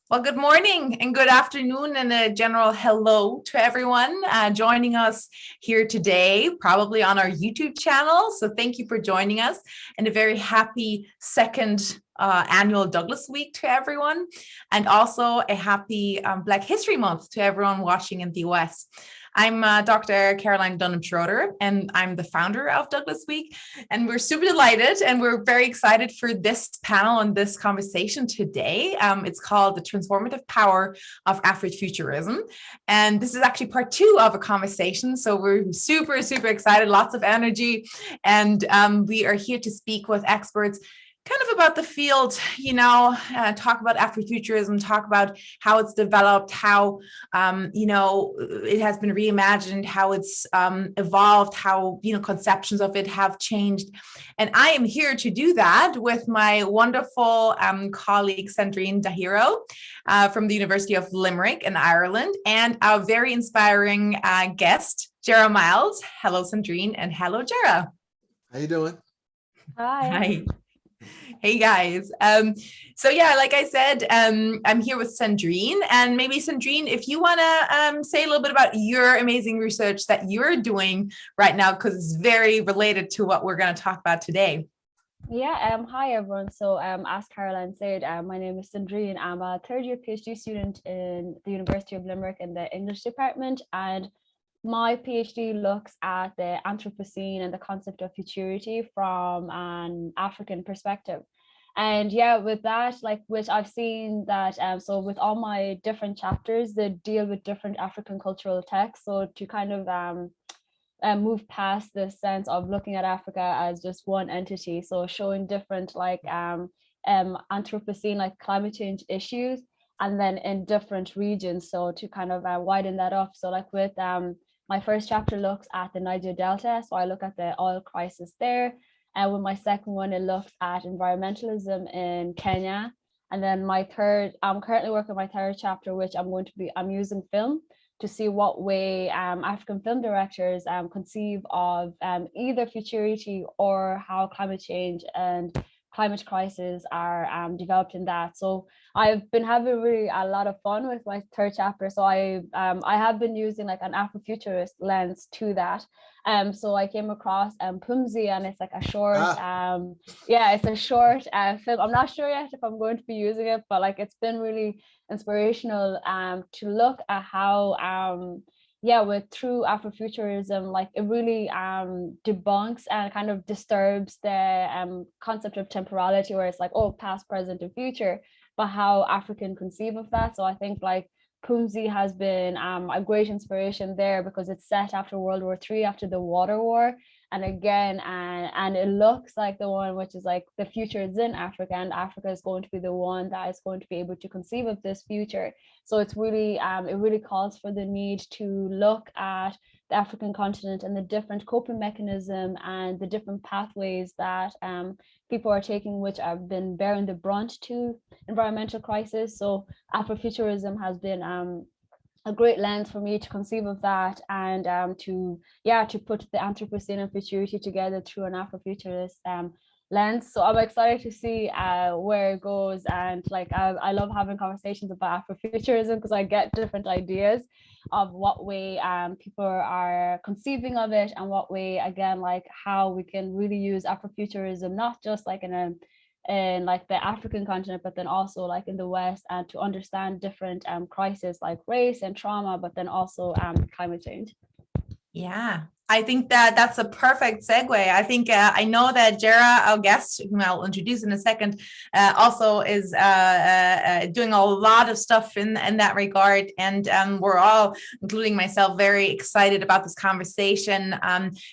Well, good morning and good afternoon, and a general hello to everyone joining us here today, probably on our YouTube channel. So thank you for joining us, and a very happy second annual Douglas Week to everyone, and also a happy Black History Month to everyone watching in the US. I'm Dr. Carolann Dunham-Schroeter, and I'm the founder of Douglas Week. And we're super delighted and we're very excited for this panel and this conversation today. It's called The Transformative Power of Afro-Futurism. And this is actually part two of a conversation. So we're super, super excited, lots of energy. And we are here to speak with experts kind of about the field, talk about Afrofuturism, talk about how it's developed, how, it has been reimagined, how it's evolved, how, conceptions of it have changed. And I am here to do that with my wonderful colleague, Sandrine Ndahiro from the University of Limerick in Ireland, and our very inspiring guest, Gera Miles. Hello, Sandrine, and hello, Gera. How you doing? Hi. Hey guys. Like I said, I'm here with Sandrine, and maybe Sandrine, if you want to say a little bit about your amazing research that you're doing right now, because it's very related to what we're going to talk about today. Yeah, hi everyone. So as Carolann said, my name is Sandrine. I'm a third year PhD student in the University of Limerick in the English department, and my PhD looks at the Anthropocene and the concept of futurity from an African perspective. And yeah, with that, which I've seen that, so with all my different chapters, they deal with different African cultural texts. So to kind of move past this sense of looking at Africa as just one entity. So showing different Anthropocene, like climate change issues, and then in different regions. So to kind of widen that up. So like with my first chapter looks at the Niger Delta. So I look at the oil crisis there. And with my second one, it looks at environmentalism in Kenya. And then I'm currently working on my third chapter, which I'm using film to see what way African film directors conceive of either futurity or how climate change and climate crisis are developed in that. So I've been having really a lot of fun with my third chapter. So I have been using like an Afrofuturist lens to that. So I came across Pumzi, and it's like a short, it's a short film. I'm not sure yet if I'm going to be using it, but like it's been really inspirational to look at how through Afrofuturism, like it really debunks and kind of disturbs the concept of temporality, where it's like, oh, past, present, and future, but how African conceive of that. So I think like Pumzi has been a great inspiration there, because it's set after World War III, after the Water War. And again, and it looks like the one which is like the future is in Africa, and Africa is going to be the one that is going to be able to conceive of this future. So it's really, it really calls for the need to look at the African continent and the different coping mechanism and the different pathways that people are taking, which have been bearing the brunt to environmental crisis. So Afrofuturism has been a great lens for me to conceive of that, and to put the Anthropocene and futurity together through an Afrofuturist lens. So I'm excited to see where it goes, and like I love having conversations about Afrofuturism, because I get different ideas of what way people are conceiving of it, and what way, again, like how we can really use Afrofuturism not just like in like the African continent, but then also like in the West, and to understand different crises like race and trauma, but then also climate change. Yeah, I think that's a perfect segue. I think I know that Gera, our guest, whom I'll introduce in a second, also is doing a lot of stuff in that regard. And we're all, including myself, very excited about this conversation,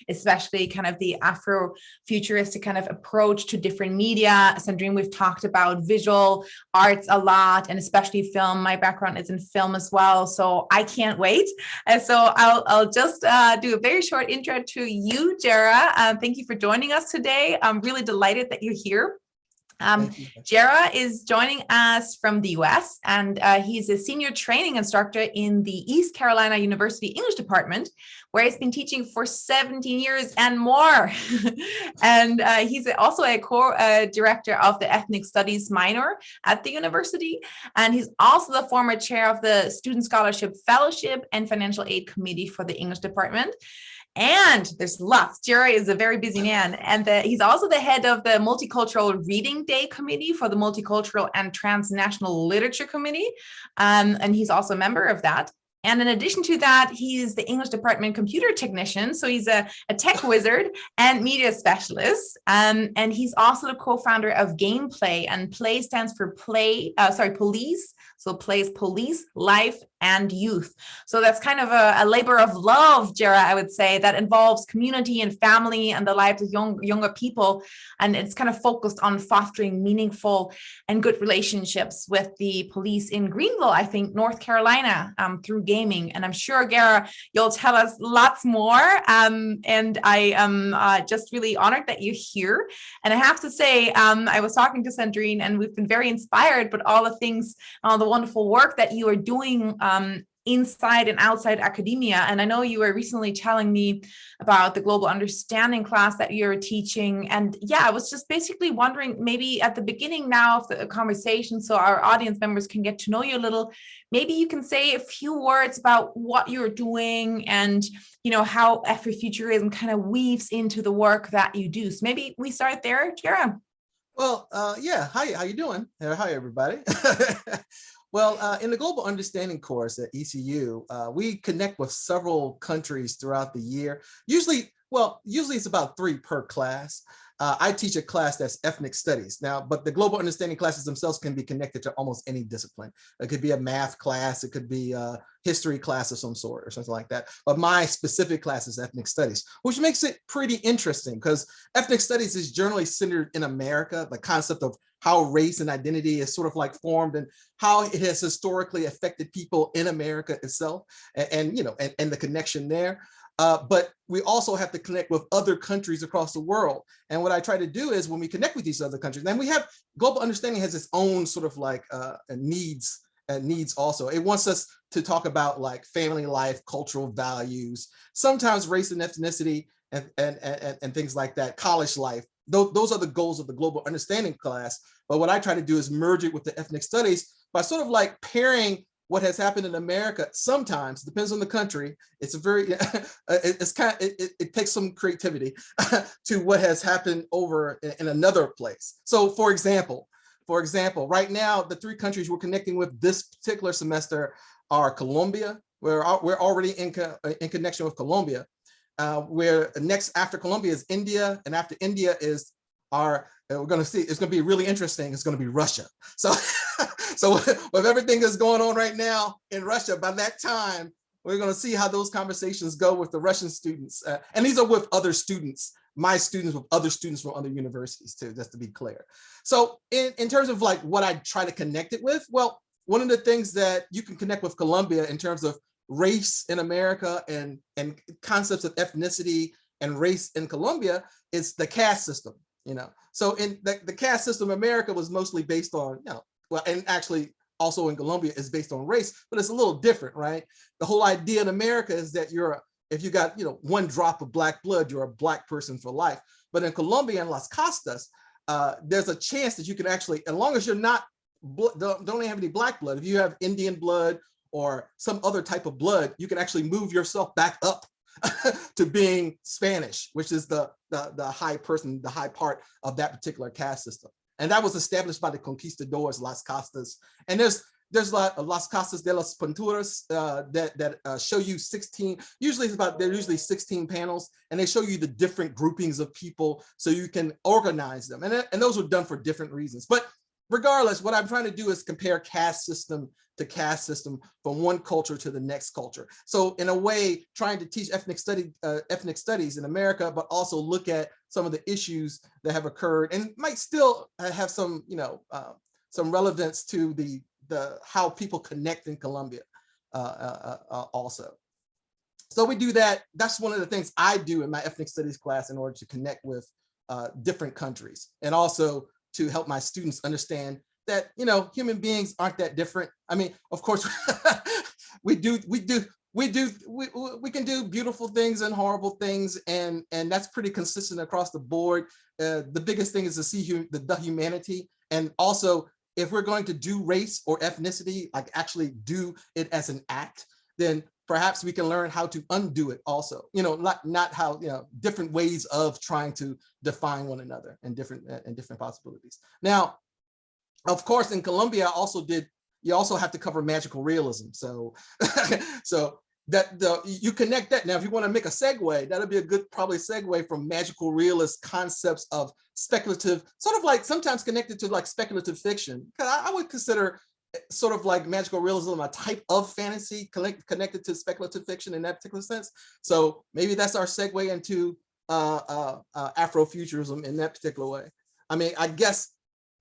especially kind of the Afro-futuristic kind of approach to different media. Sandrine, we've talked about visual arts a lot, and especially film. My background is in film as well, so I can't wait. And so I'll just do a very short intro to you, Gera. Thank you for joining us today. I'm really delighted that you're here. Gera is joining us from the US, and he's a senior training instructor in the East Carolina University English department, where he's been teaching for 17 years and more. And he's also a co-director of the Ethnic Studies minor at the university. And he's also the former chair of the Student Scholarship Fellowship and Financial Aid Committee for the English department. And there's lots. Gera is a very busy man. And he's also the head of the Multicultural Reading Day Committee for the Multicultural and Transnational Literature Committee. And he's also a member of that. And in addition to that, he's the English department computer technician. So he's a tech wizard and media specialist. And he's also the co-founder of Gameplay, and play stands for police. So plays police, life, and youth. So that's kind of a labor of love, Gera, I would say, that involves community and family and the lives of younger people. And it's kind of focused on fostering meaningful and good relationships with the police in Greenville, I think, North Carolina, through gaming. And I'm sure, Gera, you'll tell us lots more. And I am just really honored that you're here. And I have to say, I was talking to Sandrine, and we've been very inspired, but all the things, all the wonderful work that you are doing inside and outside academia. And I know you were recently telling me about the global understanding class that you're teaching. And yeah, I was just basically wondering, maybe at the beginning now of the conversation, so our audience members can get to know you a little, maybe you can say a few words about what you're doing and, you know, how Afro-Futurism kind of weaves into the work that you do. So maybe we start there, Gera. Well, yeah. Hi, how you doing? Hi, everybody. Well, in the Global Understanding course at ECU, we connect with several countries throughout the year. Usually it's about 3 per class. I teach a class that's ethnic studies now, but the Global Understanding classes themselves can be connected to almost any discipline. It could be a math class, it could be a history class of some sort or something like that. But my specific class is ethnic studies, which makes it pretty interesting because ethnic studies is generally centered in America, the concept of how race and identity is sort of like formed and how it has historically affected people in America itself, and you know, and the connection there. But we also have to connect with other countries across the world. And what I try to do is when we connect with these other countries, then we have Global Understanding has its own sort of like needs also. It wants us to talk about like family life, cultural values, sometimes race and ethnicity and things like that, college life. Those are the goals of the Global Understanding class. But what I try to do is merge it with the ethnic studies by sort of like pairing what has happened in America. Sometimes depends on the country. It's a very, it takes some creativity to what has happened over in another place. So for example, right now, the 3 countries we're connecting with this particular semester are Colombia. We're already in connection with Colombia. Where next after Colombia is India, and after India is we're going to see, it's going to be really interesting. It's going to be Russia. So, so with everything that's going on right now in Russia, by that time, we're going to see how those conversations go with the Russian students. And these are with other students, my students with other students from other universities too, just to be clear. So in terms of like what I try to connect it with, well, one of the things that you can connect with Colombia in terms of race in America and concepts of ethnicity and race in Colombia is the caste system, you know. So in the caste system, America was mostly based on, you know, well, and actually also in Colombia is based on race, but it's a little different, right? The whole idea in America is that if you got, you know, 1 drop of black blood, you're a black person for life. But in Colombia and Las Castas, there's a chance that you can actually, as long as you're not, don't have any black blood, if you have Indian blood or some other type of blood, you can actually move yourself back up to being Spanish, which is the high person, the high part of that particular caste system. And that was established by the conquistadors, Las Castas. And there's Las Castas de las Pinturas that show you 16, they're usually 16 panels, and they show you the different groupings of people so you can organize them. And those were done for different reasons. But regardless, what I'm trying to do is compare caste system to caste system from one culture to the next culture. So in a way, trying to teach ethnic studies in America, but also look at some of the issues that have occurred and might still have some, you know, some relevance to the how people connect in Colombia also. So we do that. That's one of the things I do in my ethnic studies class in order to connect with different countries and also to help my students understand that, you know, human beings aren't that different. I mean, of course, we can do beautiful things and horrible things, and that's pretty consistent across the board. The biggest thing is to see the humanity, and also if we're going to do race or ethnicity, like actually do it as an act, then perhaps we can learn how to undo it also. You know, not how, you know, different ways of trying to define one another and different possibilities. Now, of course, in Colombia, you also have to cover magical realism. So, so that you connect that. Now, if you want to make a segue, that'll be a good probably segue from magical realist concepts of speculative, sort of like sometimes connected to like speculative fiction. Because I would consider sort of like magical realism a type of fantasy connected to speculative fiction in that particular sense. So maybe that's our segue into Afro-Futurism in that particular way. I mean, I guess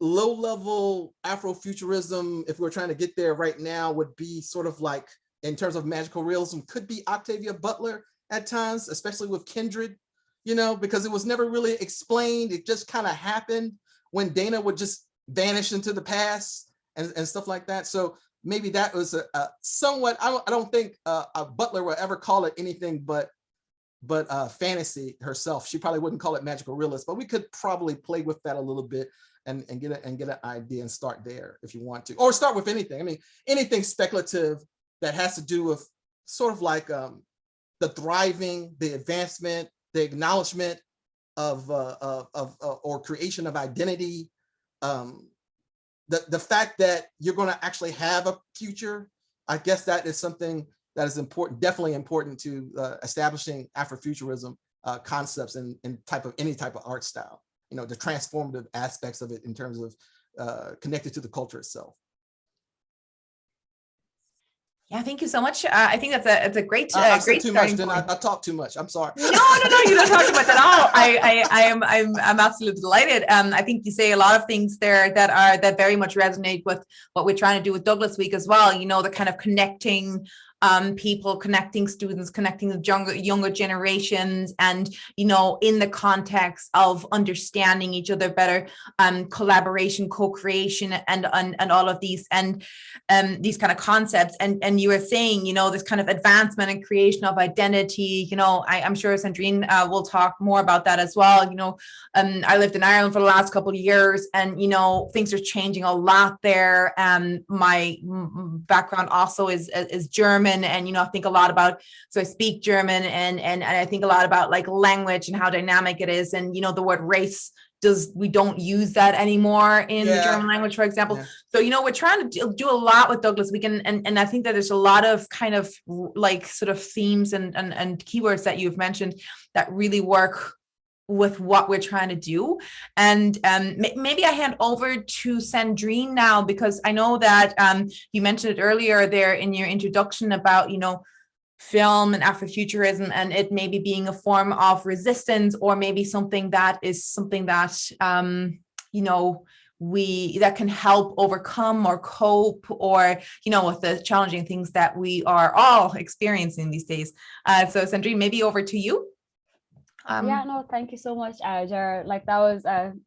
low-level Afro-Futurism, if we're trying to get there right now, would be sort of like, in terms of magical realism, could be Octavia Butler at times, especially with Kindred, you know, because it was never really explained. It just kind of happened when Dana would just vanish into the past and stuff like that. So maybe that was a somewhat, I don't think Butler will ever call it anything but fantasy herself. She probably wouldn't call it magical realist, but we could probably play with that a little bit and get an idea and start there if you want to, or start with anything. I mean, anything speculative that has to do with sort of like the thriving, the advancement, the acknowledgement of or creation of identity. The fact that you're going to actually have a future, I guess that is something that is important, definitely important to establishing Afrofuturism concepts in any type of art style. You know, the transformative aspects of it in terms of connected to the culture itself. Yeah, thank you so much. I think that's a great, I said great too much. starting Then point. I talked too much. I'm sorry. No, you don't talk too much at all. I'm absolutely delighted. I think you say a lot of things there that very much resonate with what we're trying to do with Douglas Week as well. You know, the kind of connecting people, connecting students, connecting the younger generations, and, you know, in the context of understanding each other better, collaboration, co-creation, and all of these, and these kind of concepts. And you were saying, you know, this kind of advancement and creation of identity. You know, I'm sure Sandrine will talk more about that as well. You know, I lived in Ireland for the last couple of years, and, you know, things are changing a lot there. My background also is German. And, you know, I think a lot about, so I speak German, and I think a lot about like language and how dynamic it is. And, you know, the word race, we don't use that anymore in the German language, for example. Yeah. So, you know, we're trying to do a lot with Douglas Week, and I think that there's a lot of kind of like sort of themes and keywords that you've mentioned that really work with what we're trying to do. And maybe I hand over to Sandrine now, because I know that you mentioned it earlier there in your introduction about, you know, film and Afrofuturism, and it maybe being a form of resistance, or maybe something that you know, that can help overcome or cope, or, you know, with the challenging things that we are all experiencing these days. So Sandrine, maybe over to you. Yeah, no, thank you so much, Gera. Like, that was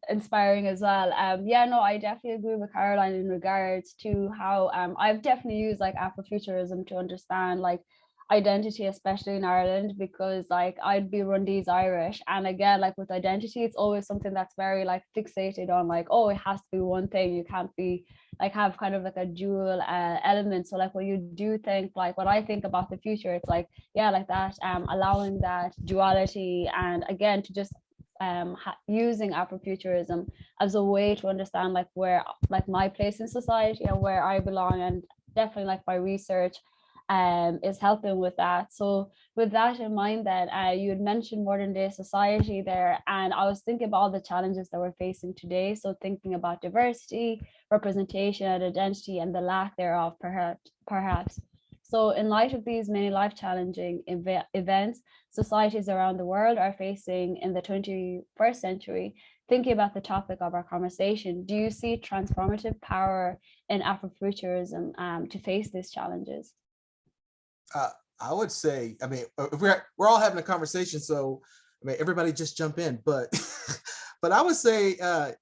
inspiring as well. Yeah, no, I definitely agree with Caroline in regards to how I've definitely used like Afrofuturism to understand like identity, especially in Ireland, because like I'd be Rundee's Irish, and again, like with identity, it's always something that's very like fixated on like, oh, it has to be one thing, you can't be like have kind of like a dual element. So like when you do think, like when I think about the future, it's like, yeah, like that allowing that duality, and again to just using Afrofuturism as a way to understand like where like my place in society and where I belong, and definitely like my research is helping with that. So with that in mind, then you had mentioned modern day society there, and I was thinking about all the challenges that we're facing today. So thinking about diversity, representation, and identity, and the lack thereof, perhaps. So in light of these many life-challenging events societies around the world are facing in the 21st century, thinking about the topic of our conversation, do you see transformative power in Afrofuturism to face these challenges? I would say, I mean, we're all having a conversation, so I mean, everybody just jump in. But But I would say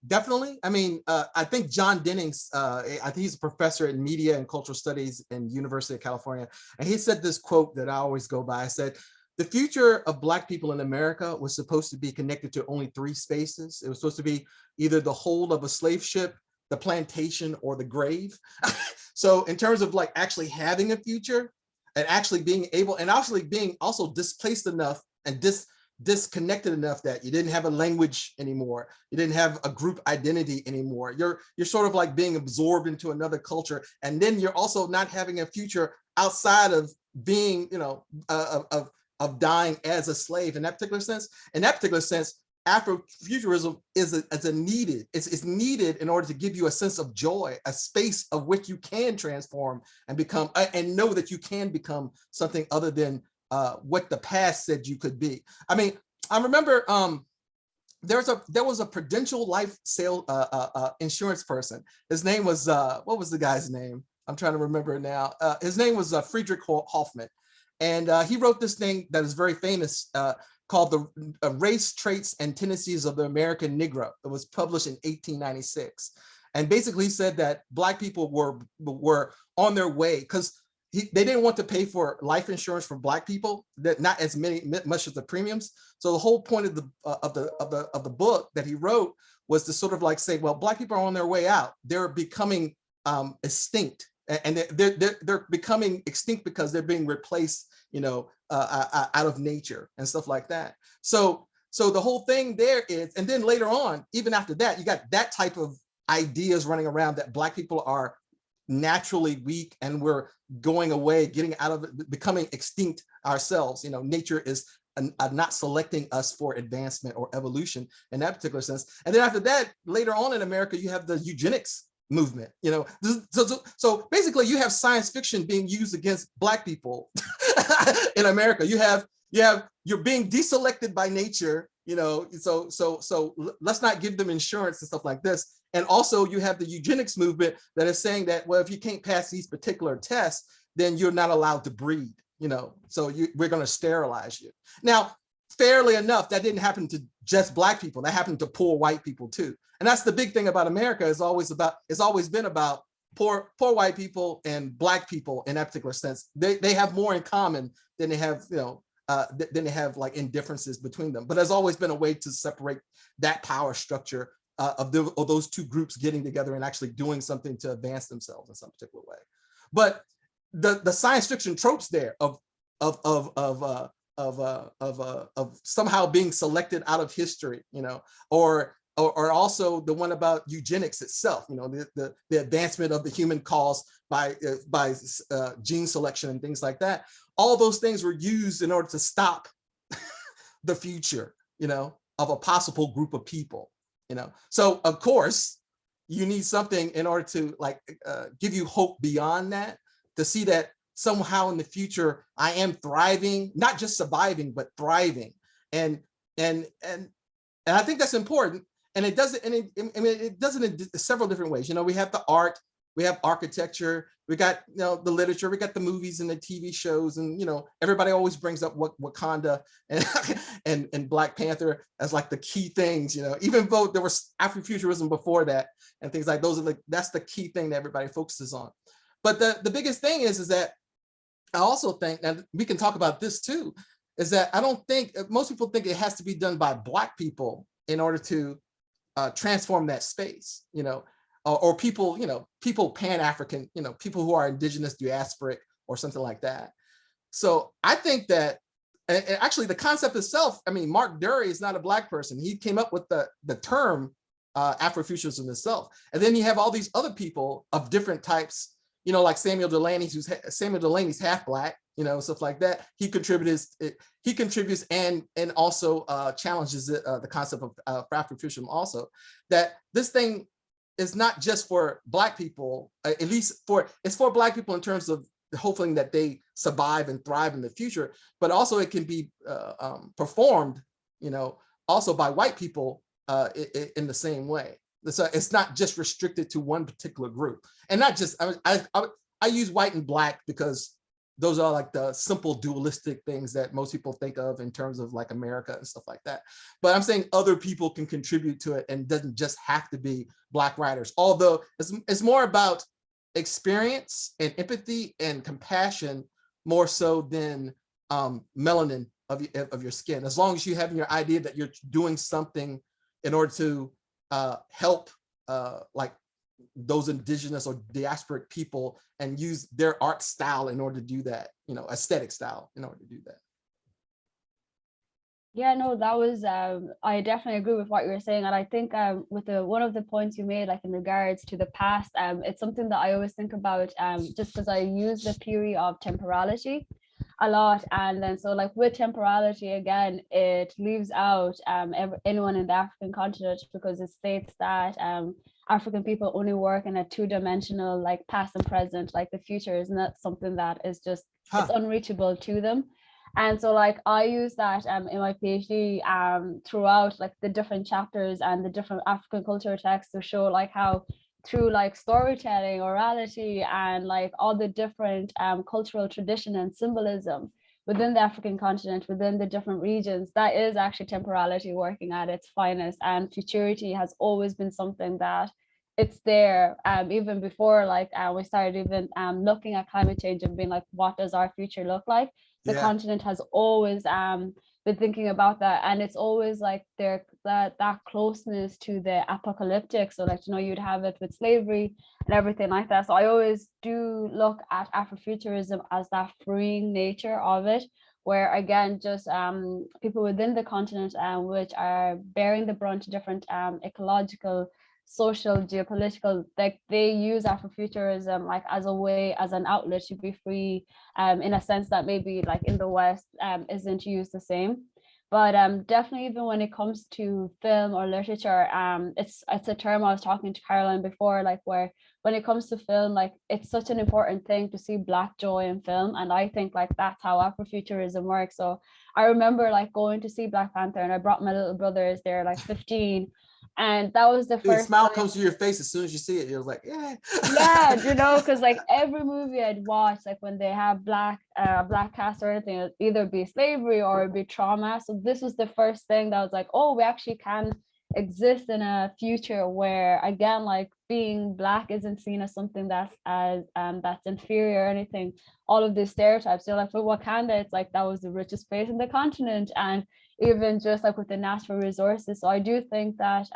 definitely. I mean, I think John Dennings, I think he's a professor in media and cultural studies in University of California. And he said this quote that I always go by. I said, the future of Black people in America was supposed to be connected to only three spaces. It was supposed to be either the hold of a slave ship, the plantation, or the grave. So in terms of like actually having a future and actually being able, and actually being also displaced enough and disconnected enough that you didn't have a language anymore, you didn't have a group identity anymore, you're sort of like being absorbed into another culture, and then you're also not having a future outside of being, you know, of dying as a slave. In that particular sense, Afro-Futurism is needed in order to give you a sense of joy, a space of which you can transform and become, and know that you can become something other than what the past said you could be. I mean, I remember there was a Prudential life insurance person. His name was what was the guy's name? I'm trying to remember it now. His name was Friedrich Hoffman, and he wrote this thing that is very famous called the Race, Traits, and Tendencies of the American Negro. It was published in 1896, and basically said that Black people were on their way, because they didn't want to pay for life insurance for Black people, that not as much as the premiums. So the whole point of the book that he wrote was to sort of like say, well, Black people are on their way out. They're becoming extinct, and they're becoming extinct because they're being replaced, you know, out of nature and stuff like that. So the whole thing there is, and then later on, even after that, you got that type of ideas running around that Black people are naturally weak and we're going away, getting out of it, becoming extinct ourselves. You know, nature is not selecting us for advancement or evolution in that particular sense. And then after that, later on in America, you have the eugenics movement. You know, so basically you have science fiction being used against Black people in America. You're being deselected by nature, you know, so let's not give them insurance and stuff like this. And also you have the eugenics movement that is saying that, well, if you can't pass these particular tests, then you're not allowed to breed, you know, so we're going to sterilize you. Now, fairly enough, that didn't happen to just Black people. That happened to poor white people too. And that's the big thing about America, it's always been about poor white people and Black people in that particular sense. They have more in common than they have, you know, than they have like indifferences between them. But there's always been a way to separate that power structure of those two groups getting together and actually doing something to advance themselves in some particular way. But the science fiction tropes there of somehow being selected out of history, you know, or also the one about eugenics itself, you know, the advancement of the human cause by gene selection and things like that. All those things were used in order to stop the future, you know, of a possible group of people, you know. So of course, you need something in order to like give you hope beyond that, to see that somehow in the future I am thriving, not just surviving, but thriving. And I think that's important. And it does it, it does it in several different ways. You know, we have the art, we have architecture, we got, you know, the literature, we got the movies and the TV shows, and you know, everybody always brings up Wakanda and Black Panther as like the key things. You know, even though there was Afro-Futurism before that and things like those, are like that's the key thing that everybody focuses on. But the biggest thing is that I also think, and we can talk about this too, is that I don't think, most people think it has to be done by Black people in order to transform that space, you know, or people, you know, people Pan-African, you know, people who are indigenous, diasporic, or something like that. So I think that, and actually the concept itself, I mean, Mark Dury is not a Black person. He came up with the term Afro-Futurism itself. And then you have all these other people of different types, you know, like Samuel Delaney's half Black, you know, stuff like that. He contributes and also challenges the concept of Afro-Futurism also, that this thing is not just for Black people, at least it's for Black people in terms of hoping that they survive and thrive in the future, but also it can be performed, you know, also by white people in the same way. So it's not just restricted to one particular group. And not just, I use white and Black because those are like the simple dualistic things that most people think of in terms of like America and stuff like that. But I'm saying other people can contribute to it, and it doesn't just have to be Black writers, although it's more about experience and empathy and compassion more so than melanin of your skin. As long as you have your idea that you're doing something in order to help like those indigenous or diasporic people, and use their art style in order to do that, you know, aesthetic style in order to do that. Yeah, no, that was, I definitely agree with what you were saying. And I think with one of the points you made, like in regards to the past, it's something that I always think about, just because I use the theory of temporality a lot. And then so like with temporality, again, it leaves out anyone in the African continent, because it states that African people only work in a two-dimensional, like past and present, like the future is not something that is just, it's unreachable to them. And so like I use that in my PhD throughout like the different chapters and the different African culture texts, to show like how through like storytelling, orality, and like all the different cultural tradition and symbolism within the African continent, within the different regions, that is actually temporality working at its finest. And futurity has always been something that it's there even before like we started even looking at climate change and being like, what does our future look like? The continent has always been thinking about that, and it's always like there that closeness to the apocalyptic. So like, you know, you'd have it with slavery and everything like that. So I always do look at Afro-Futurism as that freeing nature of it, where again, just people within the continent which are bearing the brunt of different ecological, social, geopolitical, like they use Afrofuturism like as a way, as an outlet to be free, in a sense that maybe like in the West isn't used the same. But definitely even when it comes to film or literature, it's a term I was talking to Carolann before, like where when it comes to film, like it's such an important thing to see Black joy in film. And I think like that's how Afrofuturism works. So I remember like going to see Black Panther, and I brought my little brothers, they're like 15. And that was the first smile time. comes to your face as soon as you see it. You're like, yeah. Yeah, you know, because like every movie I'd watch, like when they have black cast or anything, it'd either be slavery or it'd be trauma. So this was the first thing that was like, oh, we actually can exist in a future where, again, like being Black isn't seen as something that's that's inferior or anything. All of these stereotypes. So like for Wakanda, it's like that was the richest place in the continent, and even just like with the natural resources. So I do think that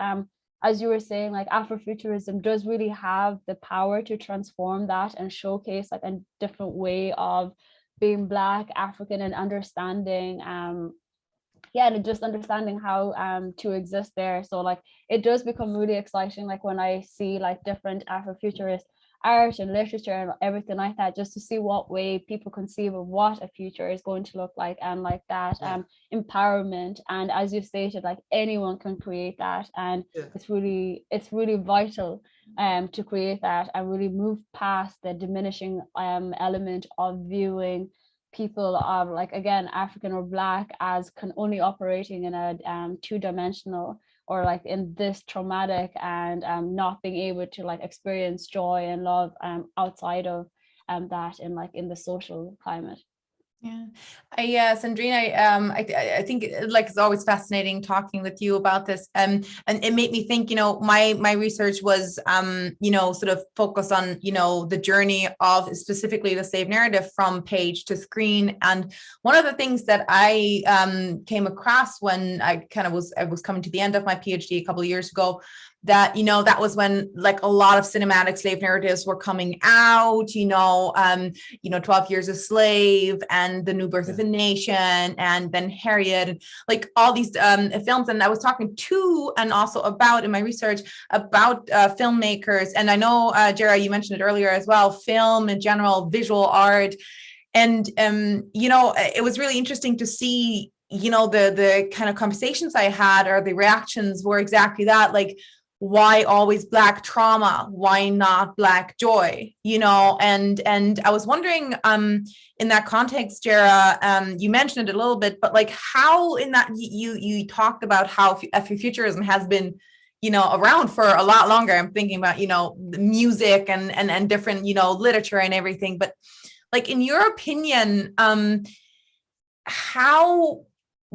as you were saying, like Afrofuturism does really have the power to transform that and showcase like a different way of being Black, African, and understanding and just understanding how to exist there. So like it does become really exciting, like when I see like different Afrofuturist art and literature and everything like that, just to see what way people conceive of what a future is going to look like, and like that empowerment. And as you stated, like anyone can create that, and it's really vital to create that and really move past the diminishing element of viewing people of like, again, African or Black as only operating in a two-dimensional, or like in this traumatic, and not being able to like experience joy and love outside of that in the social climate. Yeah, Sandrine, I think like it's always fascinating talking with you about this, and it made me think, you know, my research was you know, sort of focused on, you know, the journey of specifically the slave narrative from page to screen. And one of the things that I came across when I was coming to the end of my PhD a couple of years ago, that, you know, that was when like a lot of cinematic slave narratives were coming out, you know, 12 Years a Slave and The New Birth of a Nation, and then Harriet, and like all these films. And I was talking to, and also about in my research about filmmakers. And I know, Gera, you mentioned it earlier as well, film in general, visual art. And, you know, it was really interesting to see, you know, the kind of conversations I had, or the reactions were exactly that, like, why always Black trauma? Why not Black joy? You know, and I was wondering, in that context, Gera, you mentioned it a little bit, but like how in that you talked about how Afrofuturism has been, you know, around for a lot longer. I'm thinking about, you know, the music and different, you know, literature and everything. But like in your opinion, how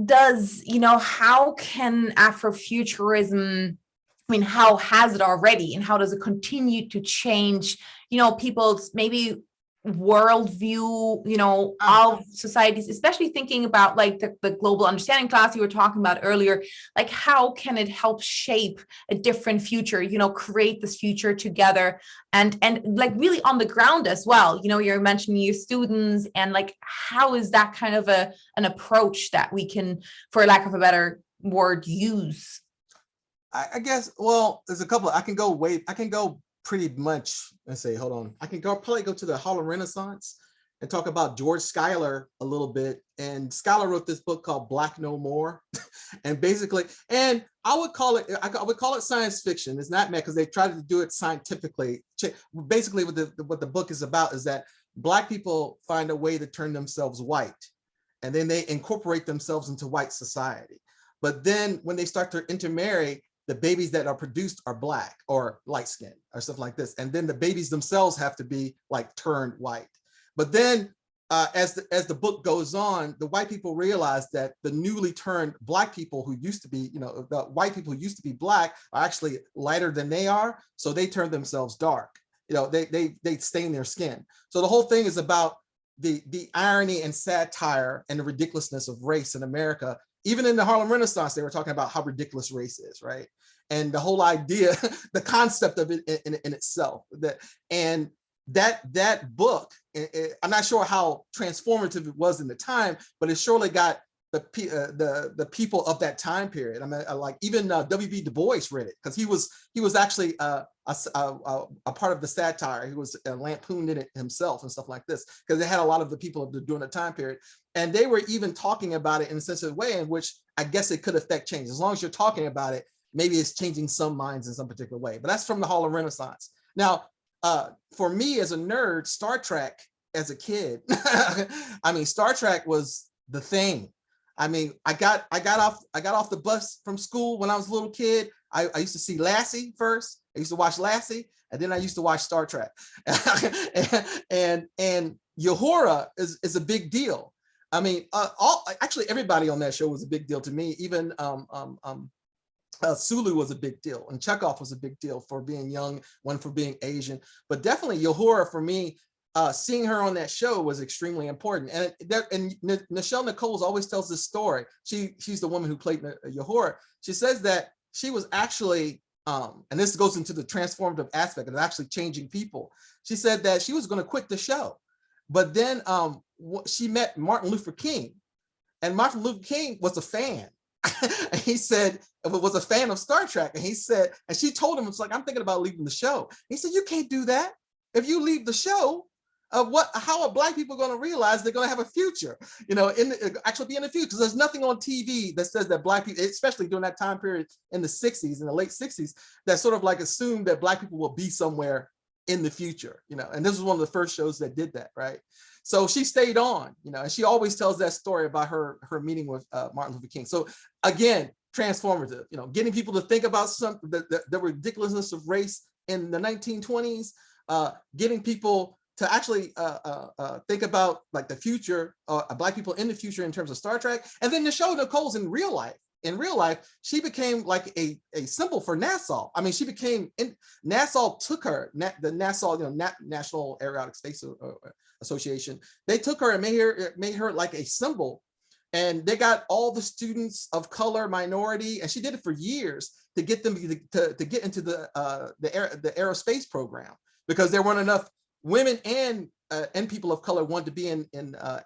does, how can Afrofuturism, I mean, how has it already, and how does it continue to change, people's maybe worldview, of societies, especially thinking about like the global understanding class you were talking about earlier, like how can it help shape a different future, create this future together, and like really on the ground as well, you're mentioning your students, and like how is that kind of an approach that we can, for lack of a better word, use? I guess, well, there's a couple. I can go pretty much, let's say, hold on. I can probably go to the Harlem Renaissance and talk about George Schuyler a little bit. And Schuyler wrote this book called Black No More. And basically, and I would call it science fiction. It's not meant, because they tried to do it scientifically. Basically, what the book is about is that Black people find a way to turn themselves white, and then they incorporate themselves into white society. But then when they start to intermarry, the babies that are produced are Black or light skinned or stuff like this. And then the babies themselves have to be like turned white. But then as the book goes on, the white people realize that the newly turned Black people who used to be, the white people who used to be Black are actually lighter than they are. So they turn themselves dark. They stain their skin. So the whole thing is about the irony and satire and the ridiculousness of race in America. Even in the Harlem Renaissance, they were talking about how ridiculous race is, right? And the whole idea, the concept of it in itself. That book, I'm not sure how transformative it was in the time, but it surely got the people of that time period. I mean, like even W.B. Du Bois read it, because he was actually a part of the satire. He was lampooned in it himself and stuff like this, because it had a lot of the people during the time period. And they were even talking about it in a sensitive way in which I guess it could affect change. As long as you're talking about it, maybe it's changing some minds in some particular way. But that's from the Harlem Renaissance. Now, for me as a nerd, Star Trek as a kid, I mean, Star Trek was the thing. I mean, I got off the bus from school when I was a little kid. I used to see Lassie first. I used to watch Lassie, and then I used to watch Star Trek. and Uhura is a big deal. I mean, actually everybody on that show was a big deal to me. Even Sulu was a big deal, and Chekhov was a big deal for being young, one for being Asian. But definitely Uhura, for me, seeing her on that show was extremely important. And Nichelle Nichols always tells this story. She's the woman who played Uhura. She says that she was actually, and this goes into the transformative aspect of actually changing people. She said that she was going to quit the show, but then she met Martin Luther King, and Martin Luther King was a fan. And he said, was a fan of Star Trek. And he said, and she told him, it's like, I'm thinking about leaving the show. He said, you can't do that. If you leave the show, how are Black people going to realize they're going to have a future, actually be in the future? Because there's nothing on TV that says that Black people, especially during that time period in the 60s, in the late 60s, that sort of like assumed that Black people will be somewhere in the future, and this was one of the first shows that did that, right? So she stayed on, and she always tells that story about her meeting with Martin Luther King. So again, transformative, getting people to think about the ridiculousness of race in the 1920s, getting people to actually think about like the future, Black people in the future in terms of Star Trek. And then Nichelle Nichols in real life. In real life, she became like a symbol for Nassau. I mean, Nassau took her, the Nassau, National Aeronautic Space Association. They took her and made her like a symbol. And they got all the students of color, minority, and she did it for years to get them to get into the aerospace program, because there weren't enough women and people of color wanted to be in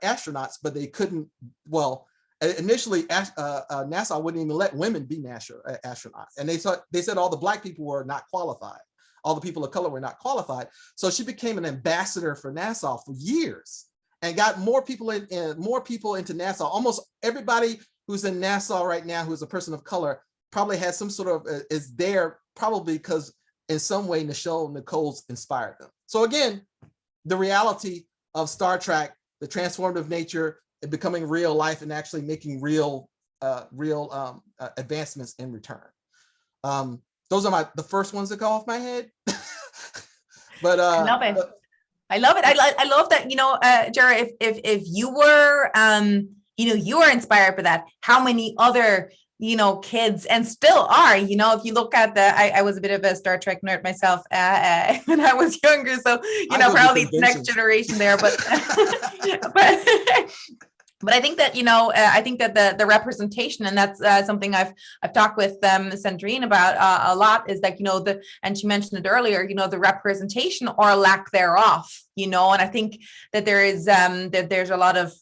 astronauts, but they couldn't. Well, initially, NASA wouldn't even let women be astronauts, and they said all the Black people were not qualified, all the people of color were not qualified. So she became an ambassador for NASA for years, and got more people into NASA. Almost everybody who's in NASA right now who's a person of color probably has some sort of is there probably because in some way Nichelle Nichols inspired them. So again, the reality of Star Trek, the transformative nature, it becoming real life and actually making real advancements in return. Those are the first ones that go off my head. But I love it. I love it. I love that, Gera, if you were, you were inspired by that, how many other, kids and still are, if you look at I was a bit of a Star Trek nerd myself when I was younger. So, probably the next generation there, but, but I think that, I think that the representation, and that's something I've talked with Sandrine about a lot, is that, and she mentioned it earlier, the representation or lack thereof, and I think that there is, that there's a lot of,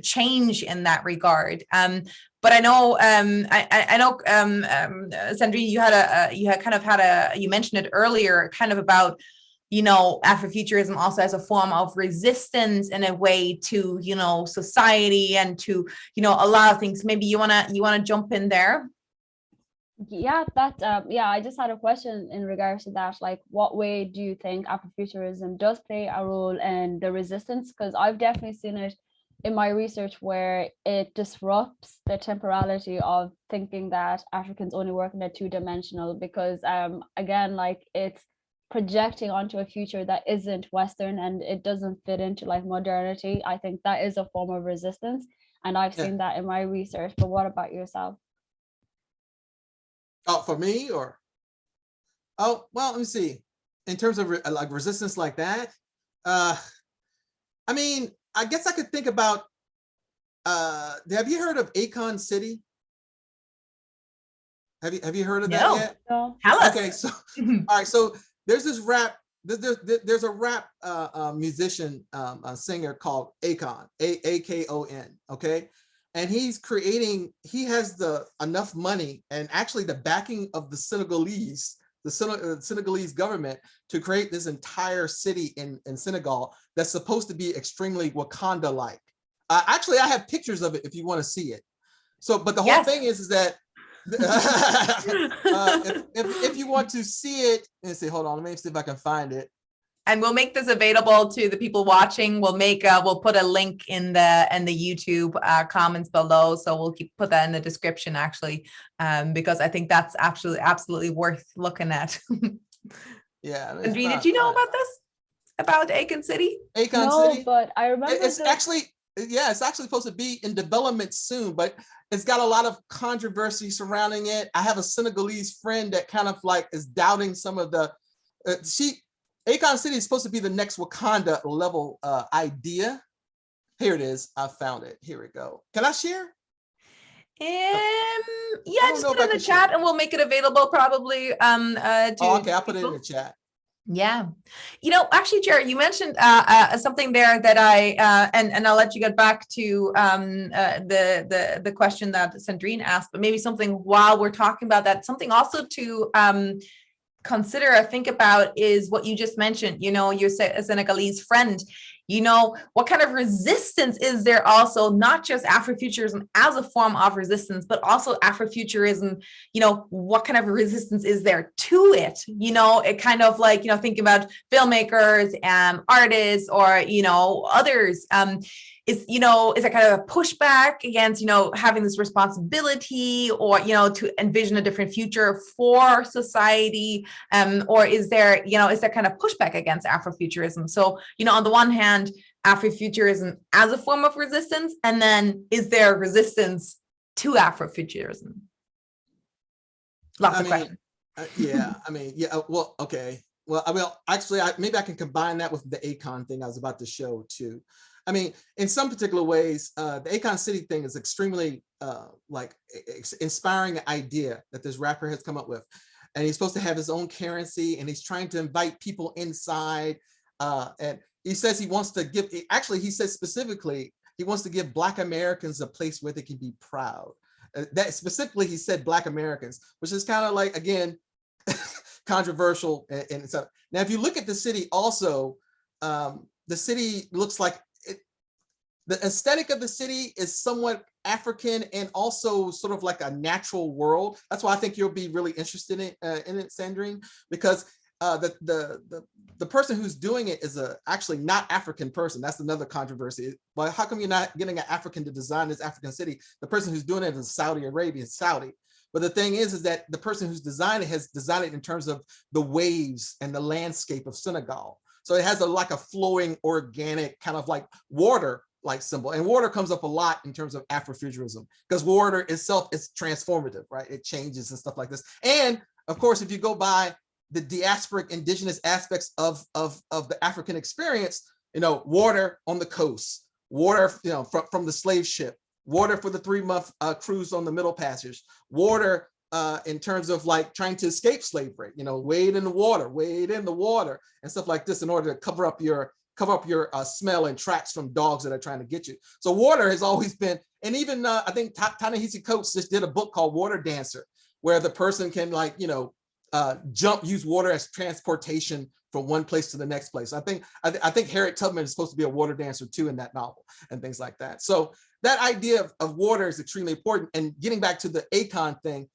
change in that regard. But I know, I know, Sandrine, you mentioned it earlier, kind of about, Afrofuturism also as a form of resistance in a way to, society and to, a lot of things. Maybe you wanna jump in there. Yeah, that's I just had a question in regards to that. Like, what way do you think Afrofuturism does play a role in the resistance? Because I've definitely seen it in my research where it disrupts the temporality of thinking that Africans only work in a two-dimensional, because again, like, it's projecting onto a future that isn't Western and it doesn't fit into like modernity. I think that is a form of resistance, and I've seen that in my research. But what about yourself? Oh, for me, or well, let me see. In terms of like resistance like that, I mean, I guess I could think about. Have you heard of Akon City? Have you heard of that yet? No. Okay, so all right, so there's this rap. There's a rap musician, a singer called Akon, Akon. Okay, and he has enough money and actually the backing of the Senegalese government to create this entire city in Senegal that's supposed to be extremely Wakanda-like. Actually, I have pictures of it if you want to see it. So, but the whole thing is that if you want to see it, and say, hold on, let me see if I can find it. And we'll make this available to the people watching. We'll put a link in the YouTube comments below. So we'll put that in the description, actually, because I think that's absolutely worth looking at. Yeah. Andrea, did you know about this? About Akon City? No, City? But I remember it's actually supposed to be in development soon, but it's got a lot of controversy surrounding it. I have a Senegalese friend that kind of like is doubting some of the Akon City is supposed to be the next Wakanda level idea. Here it is. I found it. Here we go. Can I share? Just put it in the chat and we'll make it available probably. Okay, I'll put it in the chat. Yeah. Actually, Gera, you mentioned something there that and I'll let you get back to the question that Sandrine asked, but maybe something while we're talking about that, something also to consider or think about is what you just mentioned, your Senegalese friend, what kind of resistance is there also, not just Afrofuturism as a form of resistance, but also Afrofuturism, what kind of resistance is there to it? It kind of like, thinking about filmmakers, artists, or, others, is there kind of a pushback against, having this responsibility, or, to envision a different future for society, or is there kind of pushback against Afrofuturism? So, on the one hand, Afrofuturism as a form of resistance, and then is there resistance to Afrofuturism? Lots of questions. Well, okay. Well, actually, maybe I can combine that with the Akon thing I was about to show too. I mean, in some particular ways, the Akon City thing is extremely inspiring idea that this rapper has come up with. And he's supposed to have his own currency, and he's trying to invite people inside. And he says he wants to give, actually, he says specifically, he wants to give Black Americans a place where they can be proud. That specifically, he said Black Americans, which is kind of like, again, controversial. And so now, if you look at the city also, the city looks like, the aesthetic of the city is somewhat African and also sort of like a natural world. That's why I think you'll be really interested in it, Sandrine, because the person who's doing it is actually not African person. That's another controversy. But how come you're not getting an African to design this African city? The person who's doing it is Saudi Arabia, Saudi. But the thing is that the person who's designed it has designed it in terms of the waves and the landscape of Senegal. So it has like a flowing organic kind of like water like symbol. And water comes up a lot in terms of Afrofuturism because water itself is transformative, right? It changes and stuff like this. And of course, if you go by the diasporic indigenous aspects of the African experience, water on the coast, water, from the slave ship, water for the 3-month cruise on the Middle Passage, water in terms of like trying to escape slavery, wade in the water and stuff like this in order to cover up your smell and tracks from dogs that are trying to get you. So water has always been, and even I think Ta-Nehisi Coates just did a book called Water Dancer, where the person can like, use water as transportation from one place to the next place. I think Harriet Tubman is supposed to be a water dancer too in that novel and things like that. So that idea of water is extremely important. And getting back to the Akon thing,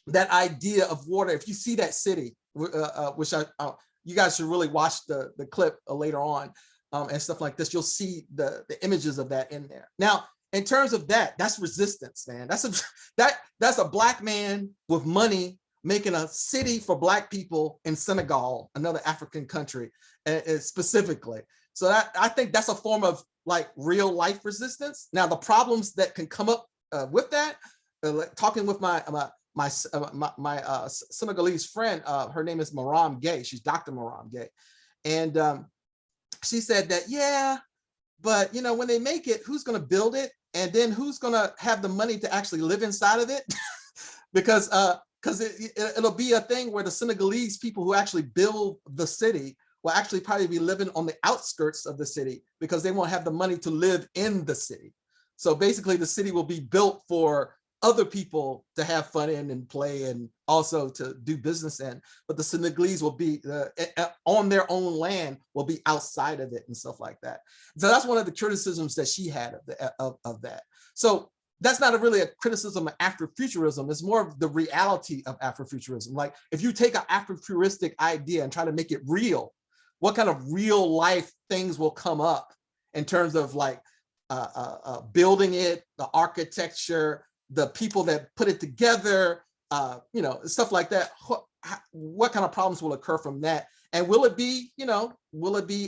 that idea of water, if you see that city, which you guys should really watch the clip later on and stuff like this, you'll see the images of that in there. Now, in terms of that's resistance, man. That's a Black man with money making a city for Black people in Senegal, another African country, specifically. So I think that's a form of like real life resistance. Now, the problems that can come up with that, talking with my Senegalese friend, her name is Maram Gay. She's Dr. Maram Gay. And she said that, yeah, but when they make it, who's going to build it? And then who's going to have the money to actually live inside of it? because it'll be a thing where the Senegalese people who actually build the city will actually probably be living on the outskirts of the city because they won't have the money to live in the city. So basically the city will be built for other people to have fun in and play and also to do business in, but the Senegalese will be on their own land, will be outside of it and stuff like that. So that's one of the criticisms that she had of that. So that's not really a criticism of Afrofuturism. It's more of the reality of Afrofuturism. Like if you take an Afrofuturistic idea and try to make it real, what kind of real life things will come up in terms of like building it, the architecture, the people that put it together, stuff like that. What kind of problems will occur from that? And will it be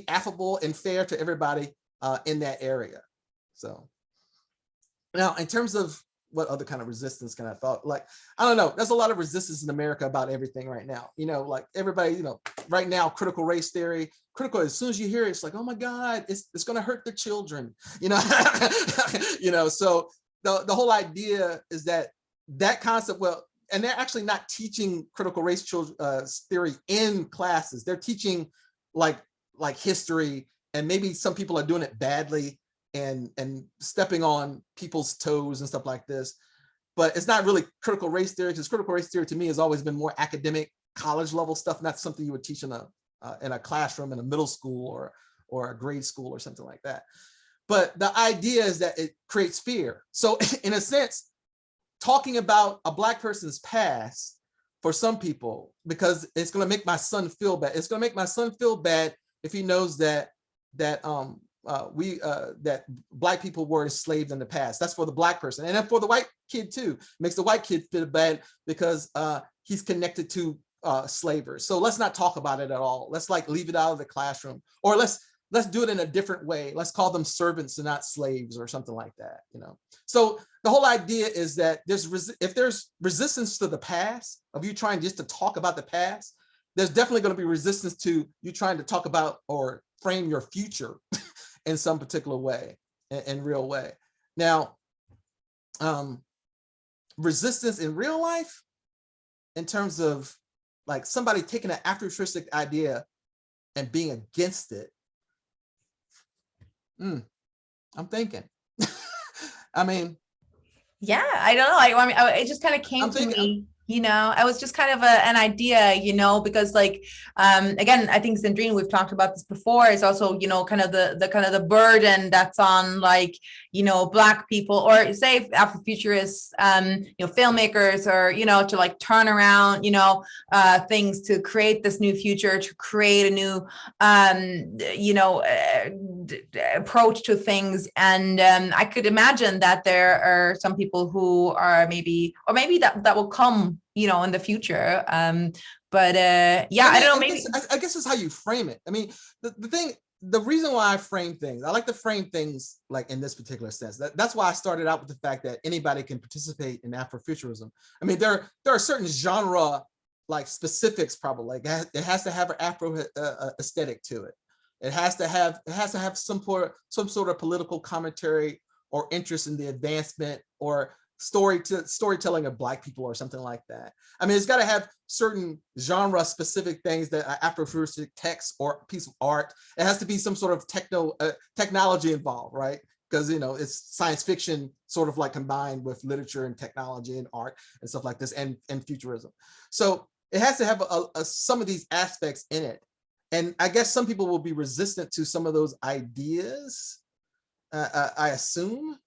affable and fair to everybody in that area? So now, in terms of what other kind of resistance can I thought? Like, I don't know, there's a lot of resistance in America about everything right now. Like everybody, right now, critical race theory, as soon as you hear it, it's like, oh my God, it's going to hurt the children, so the whole idea is that concept, and they're actually not teaching critical race theory in classes. They're teaching like history, and maybe some people are doing it badly and stepping on people's toes and stuff like this. But it's not really critical race theory, because critical race theory to me has always been more academic, college level stuff, not something you would teach in a classroom in a middle school or a grade school or something like that. But the idea is that it creates fear. So in a sense, talking about a Black person's past for some people, because it's going to make my son feel bad. It's going to make my son feel bad if he knows that Black people were enslaved in the past. That's for the Black person. And then for the white kid too, it makes the white kid feel bad because he's connected to slavery. So let's not talk about it at all. Let's like leave it out of the classroom, or let's do it in a different way. Let's call them servants and not slaves or something like that, So the whole idea is that if there's resistance to the past, of you trying just to talk about the past, there's definitely going to be resistance to you trying to talk about or frame your future in some particular way, in real way. Now, resistance in real life, in terms of like somebody taking an Afrofuturistic idea and being against it, I'm thinking. I mean, yeah, I don't know. It just kind of came to me. I was just kind of an idea, because like, again, I think Sandrine, we've talked about this before, is also, kind of the burden that's on like, Black people, or say Afrofuturists, filmmakers, or, to like turn around, things to create this new future, to create a new, approach to things. And I could imagine that there are some people who are maybe that will come, in the future. But yeah, I don't know, maybe. I guess it's how you frame it. I mean, the reason why I frame things, I like to frame things like in this particular sense. That's why I started out with the fact that anybody can participate in Afrofuturism. I mean, there are certain genre like specifics, probably. Like it has to have an Afro aesthetic to it. It has to have some sort of political commentary or interest in the advancement or storytelling of Black people or something like that. I mean, it's got to have certain genre specific things that are Afrofuturistic text or piece of art. It has to be some sort of technology involved, right? Because, you know, it's science fiction sort of like combined with literature and technology and art and stuff like this, and futurism. So it has to have some of these aspects in it. And I guess some people will be resistant to some of those ideas, I assume.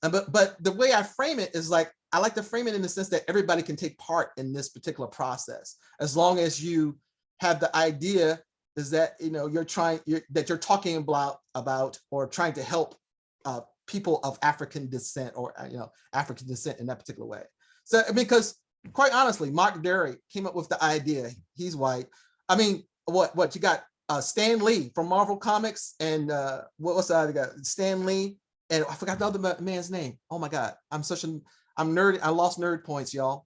But the way I frame it is like, I like to frame it in the sense that everybody can take part in this particular process, as long as you have the idea is that, you know, you're talking about or trying to help people of African descent, or, you know, African descent in that particular way. So, because quite honestly, Mark Derry came up with the idea. He's white. I mean, what you got? Stan Lee from Marvel Comics, and what's the other guy? Stan Lee. And I forgot the other man's name. Oh my God, I'm nerd. I lost nerd points, y'all.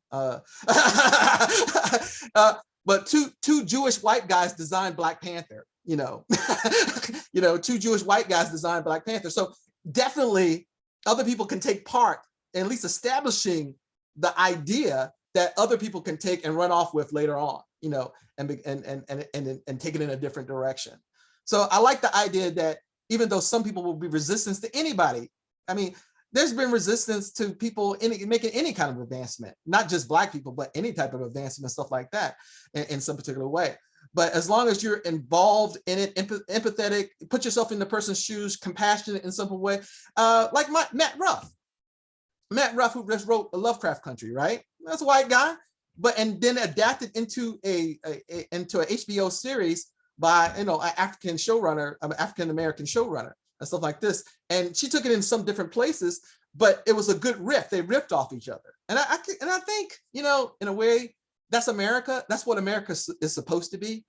But two Jewish white guys designed Black Panther. You know, two Jewish white guys designed Black Panther. So definitely, other people can take part, at least establishing the idea that other people can take and run off with later on. You know, and take it in a different direction. So I like the idea that, even though some people will be resistant to anybody, I mean, there's been resistance to people making any kind of advancement, not just Black people, but any type of advancement, stuff like that, in some particular way. But as long as you're involved in it, empathetic, put yourself in the person's shoes, compassionate in some way, like Matt Ruff, who just wrote Lovecraft Country, right? That's a white guy, and then adapted into a HBO series by, you know, an African American showrunner and stuff like this. And she took it in some different places, but it was a good riff. They riffed off each other. And I think, you know, in a way, that's America. That's what America is supposed to be.